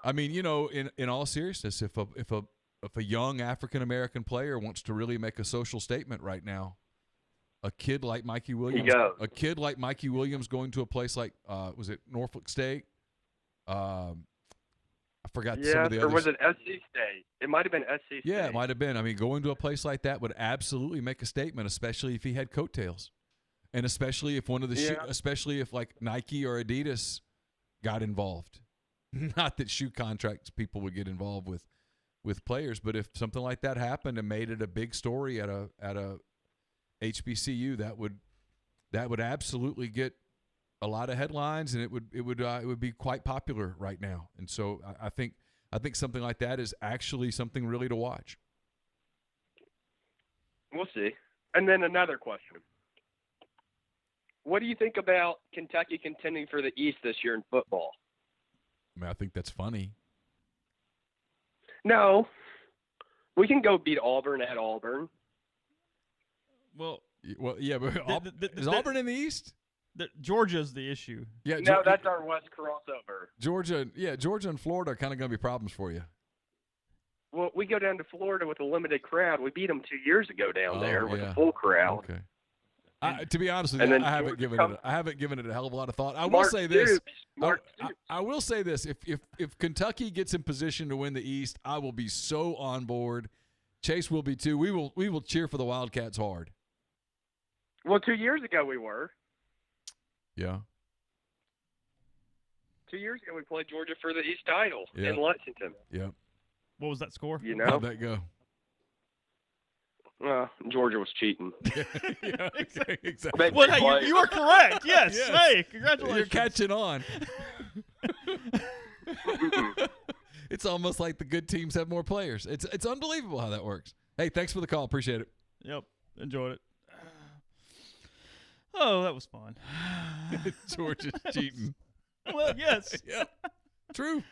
I mean, in all seriousness, if a young African American player wants to really make a social statement right now, a kid like Mikey Williams, going to a place like was it Norfolk State? I forgot some of the others. Or was it SC State? It might have been SC State. Yeah, it might have been. I mean, going to a place like that would absolutely make a statement, especially if he had coattails, and especially if especially if like Nike or Adidas got involved. Not that shoe contracts people would get involved with players, but if something like that happened and made it a big story at a HBCU, that would absolutely get a lot of headlines, and it would be quite popular right now. And so I think something like that is actually something really to watch. We'll see. And then another question. What do you think about Kentucky contending for the East this year in football? I mean, I think that's funny. No. We can go beat Auburn at Auburn. Well, yeah, but is Auburn in the East? Georgia's the issue. Yeah, no, that's our West crossover. Georgia and Florida are kind of going to be problems for you. Well, we go down to Florida with a limited crowd. We beat them 2 years ago down there with a full crowd. Okay. To be honest with you, I haven't given it a hell of a lot of thought. I will say this. I will say this. If Kentucky gets in position to win the East, I will be so on board. Chase will be too. We will cheer for the Wildcats hard. Well, 2 years ago we were. Yeah. 2 years ago we played Georgia for the East title Yeah. in Lexington. Yep. What was that score? You know, How'd that go? Georgia was cheating. Yeah, exactly. Well, hey, you are correct. Yes. Yes. Hey, congratulations. You're catching on. It's almost like the good teams have more players. It's unbelievable how that works. Hey, thanks for the call. Appreciate it. Yep. Enjoyed it. Oh, that was fun. Georgia's cheating. Well, yes. Yeah. True.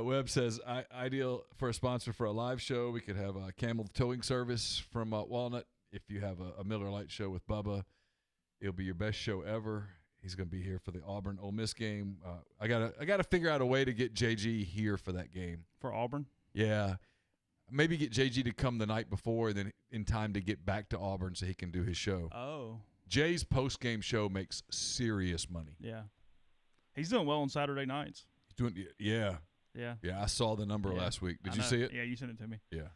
Webb says, ideal for a sponsor for a live show. We could have a Camel Towing Service from Walnut. If you have a Miller Lite show with Bubba, it'll be your best show ever. He's going to be here for the Auburn Ole Miss game. I gotta figure out a way to get JG here for that game. For Auburn? Yeah. Maybe get JG to come the night before and then in time to get back to Auburn so he can do his show. Oh. Jay's post-game show makes serious money. Yeah. He's doing well on Saturday nights. He's doing, yeah. Yeah. Yeah, I saw the number last week. Did I you know. see it? Yeah, you sent it to me. Yeah.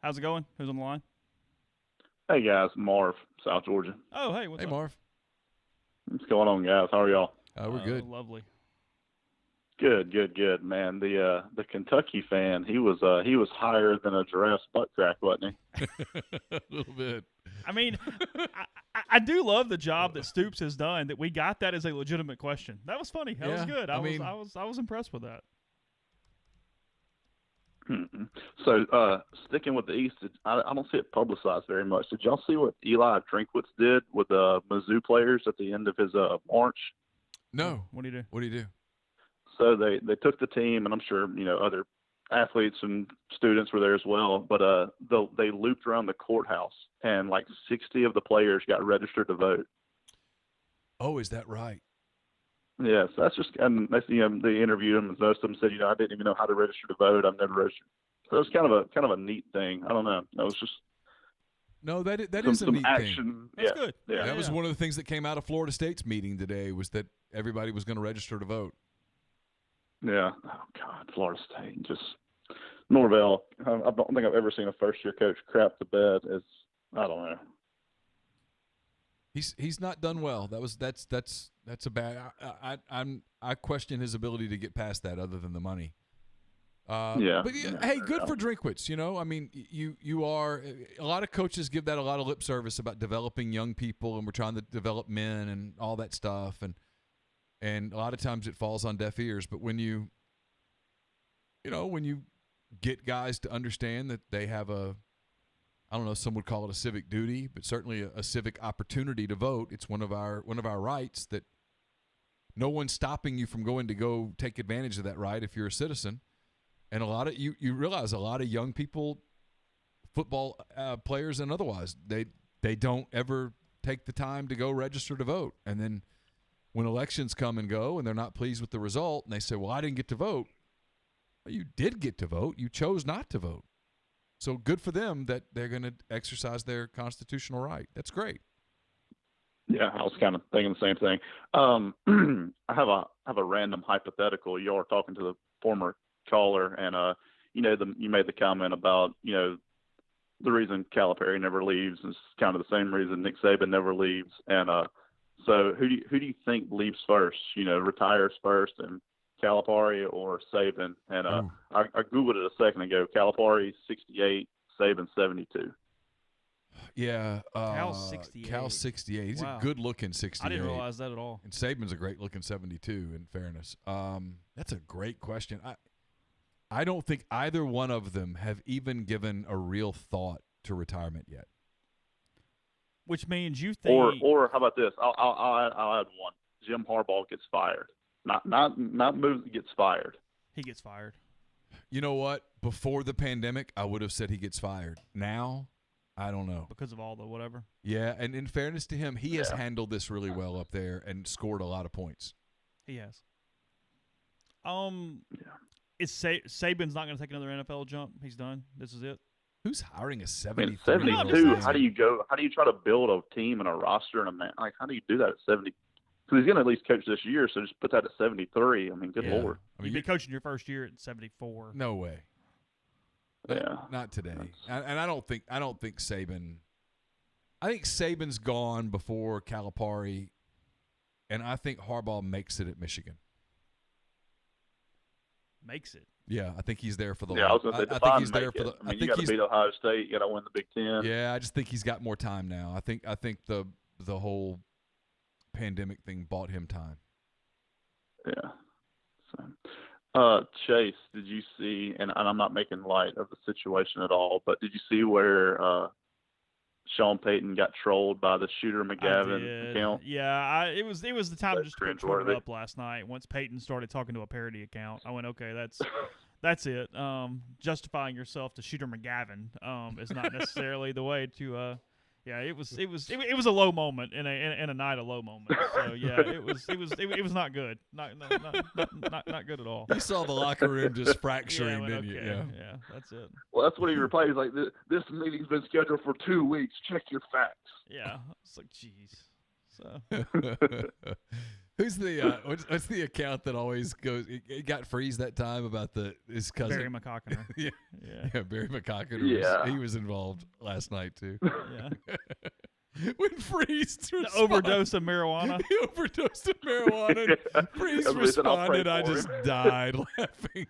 How's it going? Who's on the line? Hey guys, Marv, South Georgia. Oh, hey, what's Hey, up? Marv. What's going on, guys? How are y'all? We're good. Lovely. Good, man. The Kentucky fan, he was higher than a giraffe's butt crack, wasn't he? A little bit. I mean, I do love the job that Stoops has done. That we got that as a legitimate question. That was funny. That was good. I was impressed with that. So, sticking with the East, I don't see it publicized very much. Did y'all see what Eli Drinkwitz did with the Mizzou players at the end of his march? No. What do you do? What do you do? So they took the team, and I'm sure other athletes and students were there as well. But they looped around the courthouse, and like 60 of the players got registered to vote. Oh, is that right? Yeah, so that's just, and they interviewed him, and most of them said, I didn't even know how to register to vote. I've never registered. So it was kind of a neat thing. I don't know. It was just no, that is a neat action. thing. That's good. Yeah. That was one of the things that came out of Florida State's meeting today was that everybody was going to register to vote. Yeah. Oh God, Florida State just Norvell. I don't think I've ever seen a first-year coach crap the bed. I don't know. He's not done well. That's a bad. I question his ability to get past that, other than the money. But hey, good for Drinkwitz. I mean, you are a lot of coaches give that a lot of lip service about developing young people, and we're trying to develop men and all that stuff, and a lot of times it falls on deaf ears. But when you get guys to understand that they have I don't know, some would call it a civic duty, but certainly a civic opportunity to vote. It's one of our rights that no one's stopping you from going to go take advantage of that right if you're a citizen. And a lot of you realize a lot of young people, football players and otherwise, they don't ever take the time to go register to vote. And then when elections come and go and they're not pleased with the result and they say, well, I didn't get to vote. Well, you did get to vote. You chose not to vote. So good for them that they're going to exercise their constitutional right. That's great. Yeah, I was kind of thinking the same thing. I have a random hypothetical. You all were talking to the former caller, and you made the comment about the reason Calipari never leaves is kind of the same reason Nick Saban never leaves. And so who do you think leaves first? Retires first, and Calipari or Saban? And I googled it a second ago. Calipari 68, Saban 72. Yeah, Cal's 68. Cal's 68. He's Wow. a good-looking 68. I didn't realize that at all. And Saban's a great-looking 72. In fairness, that's a great question. I don't think either one of them have even given a real thought to retirement yet. Which means you think, or how about this? I'll add one. Jim Harbaugh gets fired. Not moves, gets fired. he gets fired. You know what? Before the pandemic, I would have said he gets fired. Now, I don't know. Because of all the whatever. Yeah, and in fairness to him, he has handled this really well up there and scored a lot of points. He has. Is Saban's not going to take another NFL jump? He's done. This is it. Who's hiring a I mean, 73? 72. How do you try to build a team and a roster and a man? Like, how do you do that at 70? Because he's going to at least coach this year, so just put that at 73. I mean, good Lord. I mean, You'd be coaching your first year at 74. no way. Not today. And I don't think Saban. I think Saban's gone before Calipari, and I think Harbaugh makes it at Michigan. Makes it. Yeah, I think he's there for the. Yeah, I was going to say, I think he's there for the. I mean, you got to beat Ohio State. You got to win the Big Ten. Yeah, I just think he's got more time now. I think the whole pandemic thing bought him time. Yeah. So, Chase, did you see? And I'm not making light of the situation at all, but did you see where Sean Payton got trolled by the Shooter McGavin account? Yeah, it was the time That's just to put Twitter up last night. Once Payton started talking to a parody account, I went, okay, that's it. Justifying yourself to Shooter McGavin is not necessarily the way to. Yeah, it was a low moment in a night of low moments. So yeah, it was not good. Not good at all. You saw the locker room just fracturing, didn't you? Yeah, that's it. Well, that's what he replied. He's like, "This meeting's been scheduled for 2 weeks. Check your facts." Yeah, it's like, jeez. So. Who's the what's the account that always goes? It got freeze that time about his cousin Barry McCockiner. yeah, Barry McCockiner. Yeah, he was involved last night too. Yeah, when Freeze overdose of marijuana. He overdosed of marijuana. Yeah. Freeze responded. I just died laughing.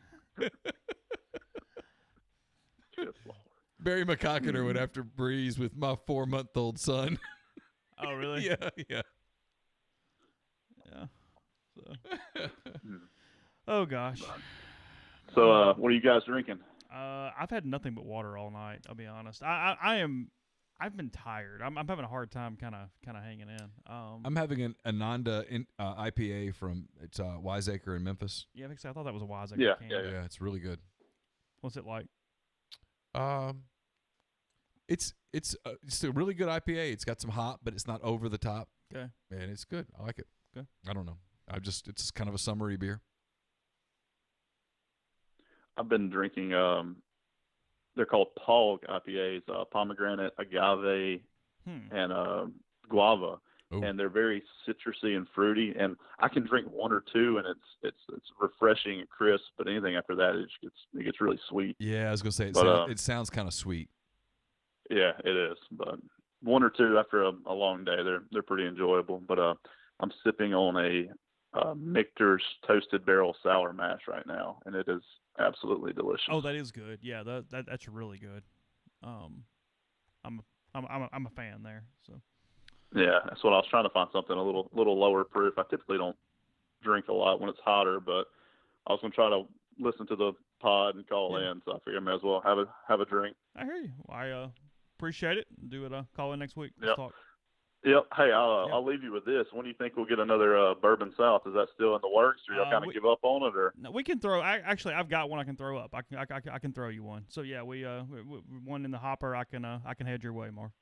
Barry McCockiner went after Brees with my 4-month-old son. Oh, really? Yeah. Yeah. Oh gosh. So, what are you guys drinking? I've had nothing but water all night. I'll be honest. I've been tired. I'm having a hard time kind of hanging in. I'm having an Ananda IPA from Wiseacre in Memphis. Yeah, I thought that was a Wiseacre. Yeah, can. yeah. It's really good. What's it like? It's a really good IPA. It's got some hop, but it's not over the top. Okay. And it's good. I like it. Okay. I don't know. It's kind of a summery beer. I've been drinking. They're called POG IPAs, pomegranate, agave, and guava, and they're very citrusy and fruity. And I can drink one or two, and it's refreshing and crisp. But anything after that, it gets really sweet. Yeah, I was gonna say it sounds kind of sweet. Yeah, it is. But one or two after a long day, they're pretty enjoyable. But I'm sipping on a Michter's Toasted Barrel Sour Mash right now, and it is absolutely delicious. Oh, that is good. Yeah, that's really good. I'm a fan there. So. Yeah, that's what I was trying to find, something a little lower proof. I typically don't drink a lot when it's hotter, but I was gonna try to listen to the pod and call in, so I figured I may as well have a drink. I hear you. Well, I appreciate it. Do it. Call in next week. Let's talk. Yep. Hey, I'll leave you with this. When do you think we'll get another Bourbon South? Is that still in the works, or y'all kind of give up on it, or? No, we can throw. Actually, I've got one I can throw up. I can throw you one. So yeah, we one in the hopper. I can head your way more.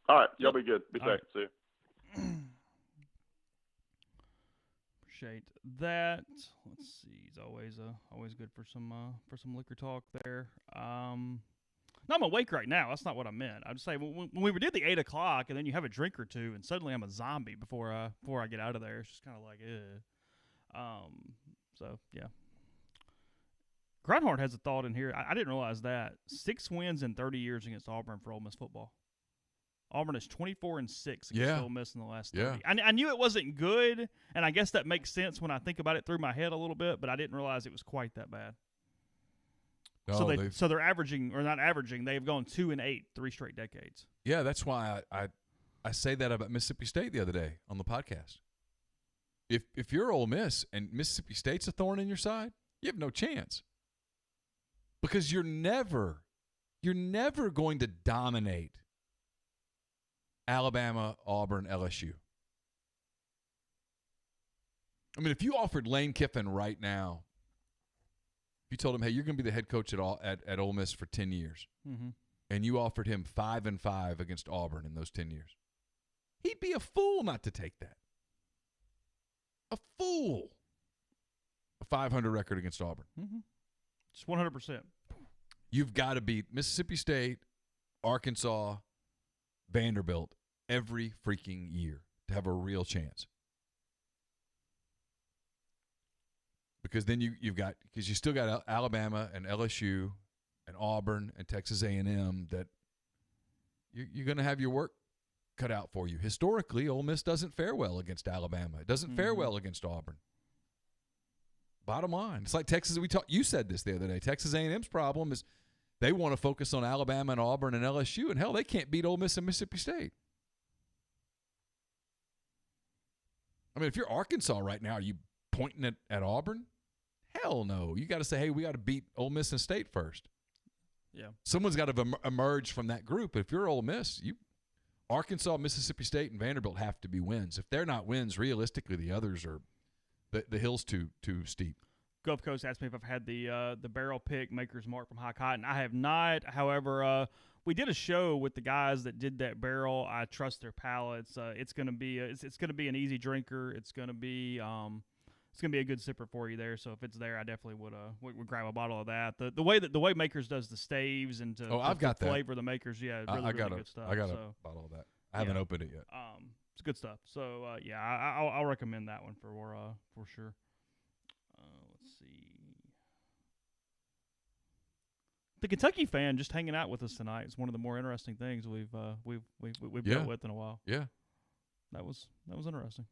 All right, y'all be good. Be safe. See you. Appreciate that. Let's see. It's always good for some liquor talk there. No, I'm awake right now. That's not what I meant. I'm just saying when we did the 8 o'clock, and then you have a drink or two, and suddenly I'm a zombie before I get out of there. It's just kind of like, So yeah. Grindhorn has a thought in here. I didn't realize that 6 wins in 30 years against Auburn for Ole Miss football. Auburn is 24-6 against Ole Miss in the last 30. Yeah. I knew it wasn't good, and I guess that makes sense when I think about it through my head a little bit, but I didn't realize it was quite that bad. No, so they're averaging, or not averaging, they've gone 2-8 3 straight decades. Yeah, that's why I say that about Mississippi State the other day on the podcast. If you're Ole Miss and Mississippi State's a thorn in your side, you have no chance. Because you're never going to dominate Alabama, Auburn, LSU. I mean, if you offered Lane Kiffin right now, if you told him, hey, you're going to be the head coach at Ole Miss for 10 years, and you offered him 5-5 against Auburn in those 10 years, he'd be a fool not to take that. A fool. A 500 record against Auburn. Just 100%. You've got to beat Mississippi State, Arkansas, Vanderbilt every freaking year to have a real chance. Because then you still got Alabama and LSU and Auburn and Texas A&M that you're going to have your work cut out for you. Historically, Ole Miss doesn't fare well against Alabama. It doesn't fare well against Auburn. Bottom line, it's like Texas. You said this the other day. Texas A&M's problem is they want to focus on Alabama and Auburn and LSU, and hell, they can't beat Ole Miss and Mississippi State. I mean, if you're Arkansas right now, are you pointing at Auburn? Hell no. You got to say, hey, we got to beat Ole Miss and State first. Yeah. Someone's got to emerge from that group. If you're Ole Miss, Arkansas, Mississippi State, and Vanderbilt have to be wins. If they're not wins, realistically, the others are the hill's too steep. Gulf Coast asked me if I've had the barrel pick Maker's Mark from High Cotton. I have not. However, we did a show with the guys that did that barrel. I trust their palates. It's gonna be an easy drinker. It's gonna be a good sipper for you there. So if it's there, I definitely would grab a bottle of that. The way Makers does the staves and I've got that. flavor the Makers. Yeah, really good stuff. I got a bottle of that. I haven't opened it yet. It's good stuff. So I'll recommend that one for sure. Let's see. The Kentucky fan just hanging out with us tonight is one of the more interesting things we've dealt with in a while. Yeah, that was interesting.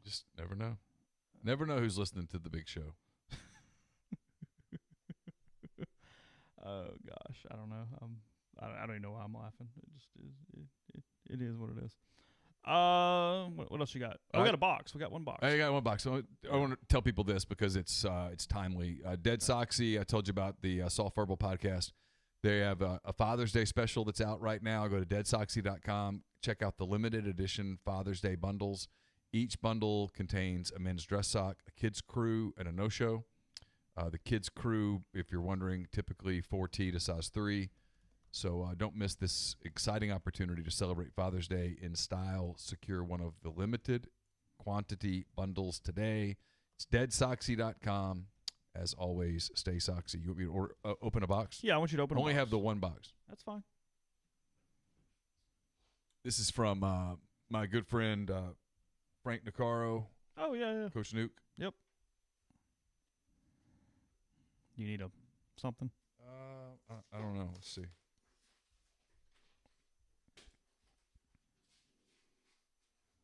Just never know. Never know who's listening to the big show. Oh gosh, I don't know. I don't even know why I'm laughing. It just is. It is what it is. What else you got? We got a box. We got one box. I got one box. So I want to tell people this because it's timely. Dead Soxy, I told you about the Soft Verbal podcast. They have a Father's Day special that's out right now. Go to deadsoxy.com. Check out the limited edition Father's Day bundles. Each bundle contains a men's dress sock, a kids crew, and a no-show. The kids crew, if you're wondering, typically 4T to size 3. So don't miss this exciting opportunity to celebrate Father's Day in style. Secure one of the limited quantity bundles today. It's deadsoxy.com. As always, stay soxy. You want me to open a box? Yeah, I want you to open a box. Only have the one box. That's fine. This is from my good friend Frank Nicaro. Oh, yeah. Coach Nuke. Yep. You need something? I don't know. Let's see.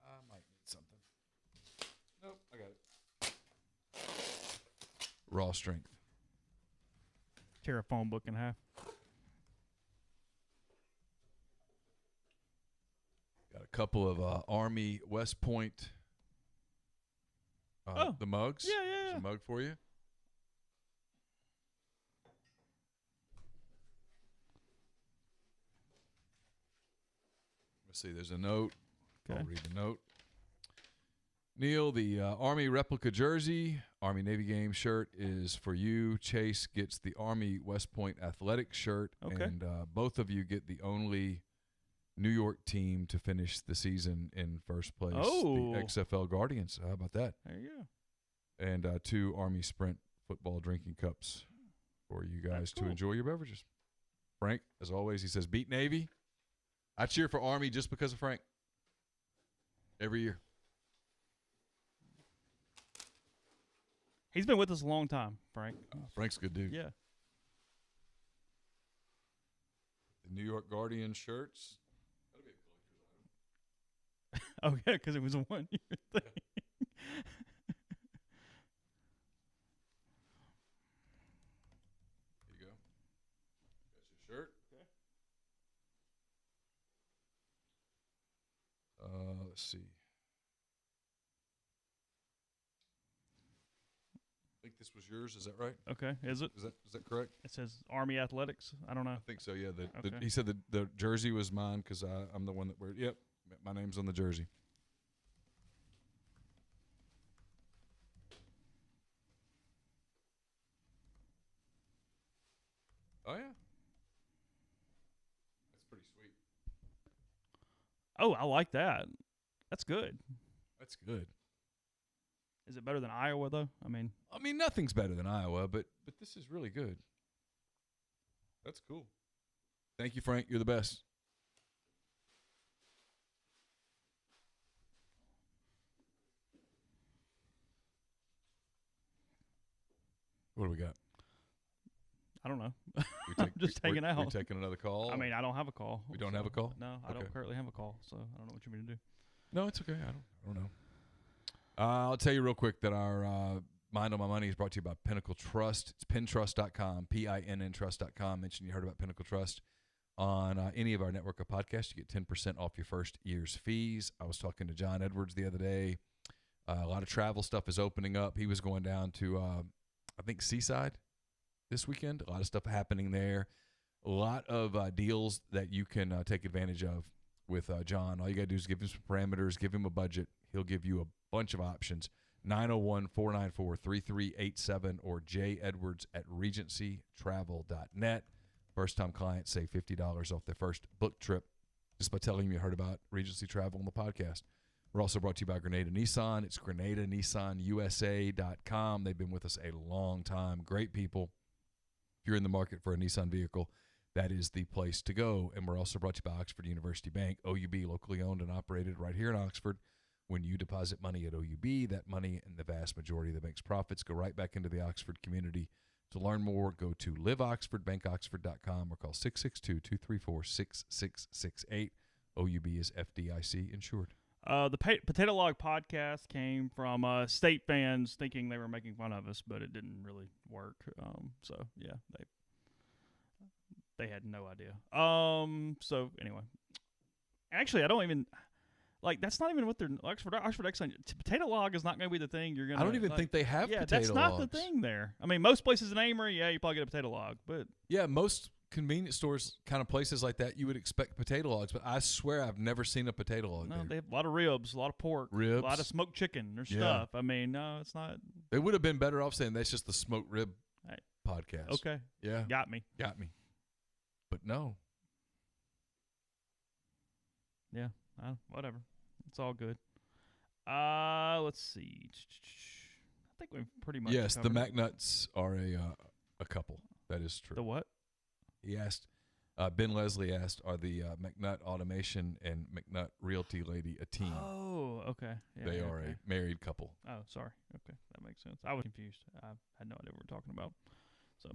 I might need something. Nope, I got it. Raw strength. Tear a phone book in half. Got a couple of Army West Point. The mugs. Yeah. There's a mug for you. Let's see. There's a note. Okay. I'll read the note. Neil, the Army replica jersey, Army Navy game shirt is for you. Chase gets the Army West Point athletic shirt. Okay. And both of you get the only New York team to finish the season in first place. Oh. The XFL Guardians. How about that? There you go. And 2 Army Sprint football drinking cups for you guys to enjoy your beverages. Frank, as always, he says, beat Navy. I cheer for Army just because of Frank. Every year. He's been with us a long time, Frank. Frank's a good dude. Yeah. The New York Guardian shirts. Oh, yeah, because it was a 1 year thing. Here you go. Got your shirt. Okay. Let's see. I think this was yours. Is that right? Okay, is it? Is that correct? It says Army Athletics. I don't know. I think so. Yeah. Okay. He said the jersey was mine because I'm the one that wears. Yep. My name's on the jersey. Oh yeah. That's pretty sweet. Oh, I like that. That's good. That's good. Is it better than Iowa, though? I mean, Nothing's better than Iowa, but this is really good. That's cool. Thank you, Frank. You're the best. What do we got? I don't know. We I'm just hanging out. We're taking another call. I mean, I don't have a call. We don't have a call? No, I Okay. don't currently have a call, so I don't know what you mean to do. No, it's okay. I don't know. I'll tell you real quick that our Mind on My Money is brought to you by Pinnacle Trust. It's pintrust.com, PINN trust.com. Mention you heard about Pinnacle Trust on any of our network of podcasts. You get 10% off your first year's fees. I was talking to John Edwards the other day. A lot of travel stuff is opening up. He was going down to, I think, Seaside this weekend. A lot of stuff happening there. A lot of deals that you can take advantage of with John. All you got to do is give him some parameters, give him a budget. He'll give you a bunch of options. 901-494-3387 or jedwards@regencytravel.net. First-time clients save $50 off their first book trip just by telling them you heard about Regency Travel on the podcast. We're also brought to you by Grenada Nissan. It's GrenadaNissanUSA.com. They've been with us a long time. Great people. If you're in the market for a Nissan vehicle, that is the place to go. And we're also brought to you by Oxford University Bank, OUB, locally owned and operated right here in Oxford. When you deposit money at OUB, that money and the vast majority of the bank's profits go right back into the Oxford community. To learn more, go to liveoxfordbankoxford.com or call 662-234-6668. OUB is FDIC insured. The Potato Log podcast came from state fans thinking they were making fun of us, but it didn't really work. So yeah, they had no idea. So anyway, actually, I don't even that's not even what they're Oxford Exxon. Potato Log is not going to be the thing you're going to. I don't even think they have potato logs. Yeah, that's not the thing there. I mean, most places in Amory, you probably get a potato log, but yeah, most convenience stores, kind of places like that, you would expect potato logs, but I swear I've never seen a potato log there. They have a lot of ribs, a lot of pork, a lot of smoked chicken. There's stuff. I mean, no, it's not. They would have been better off saying that's just the smoked rib podcast. Okay. Yeah. Got me. But no. Yeah. Whatever. It's all good. Let's see. I think we've pretty much Yes, the covered it. McNutts are a couple. That is true. The what? He asked, Ben Leslie asked, are the McNutt Automation and McNutt Realty lady a team? Oh, okay. Yeah, they are a married couple. Oh, sorry. Okay, that makes sense. I was confused. I had no idea what we were talking about. So,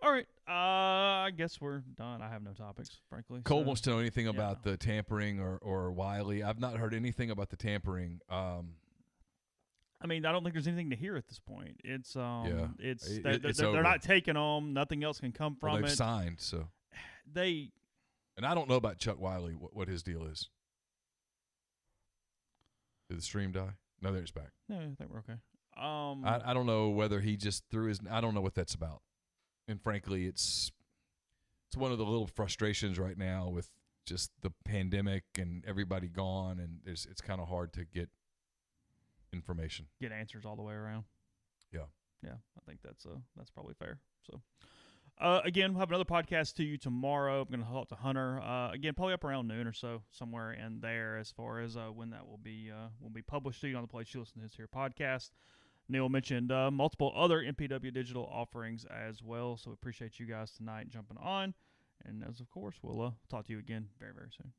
all right. I guess we're done. I have no topics, frankly. Cole wants to know anything about the tampering or Wiley. I've not heard anything about the tampering. I mean, I don't think there's anything to hear at this point. It's they're not taking them. Nothing else can come from they've it. Signed, so and I don't know about Chuck Wiley. What his deal is? Did the stream die? No, there it's back. No, I think we're okay. I don't know whether he just threw his. I don't know what that's about. And frankly, it's one of the little frustrations right now with just the pandemic and everybody gone, and it's kind of hard to get information. Get answers all the way around. Yeah. Yeah, I think that's probably fair. So, again, we'll have another podcast to you tomorrow. I'm going to talk to Hunter. Again, probably up around noon or so, somewhere in there as far as when that will be published to you on the place you listen to this here podcast. Neal mentioned multiple other MPW digital offerings as well, so we appreciate you guys tonight jumping on. And as of course, we'll talk to you again very, very soon.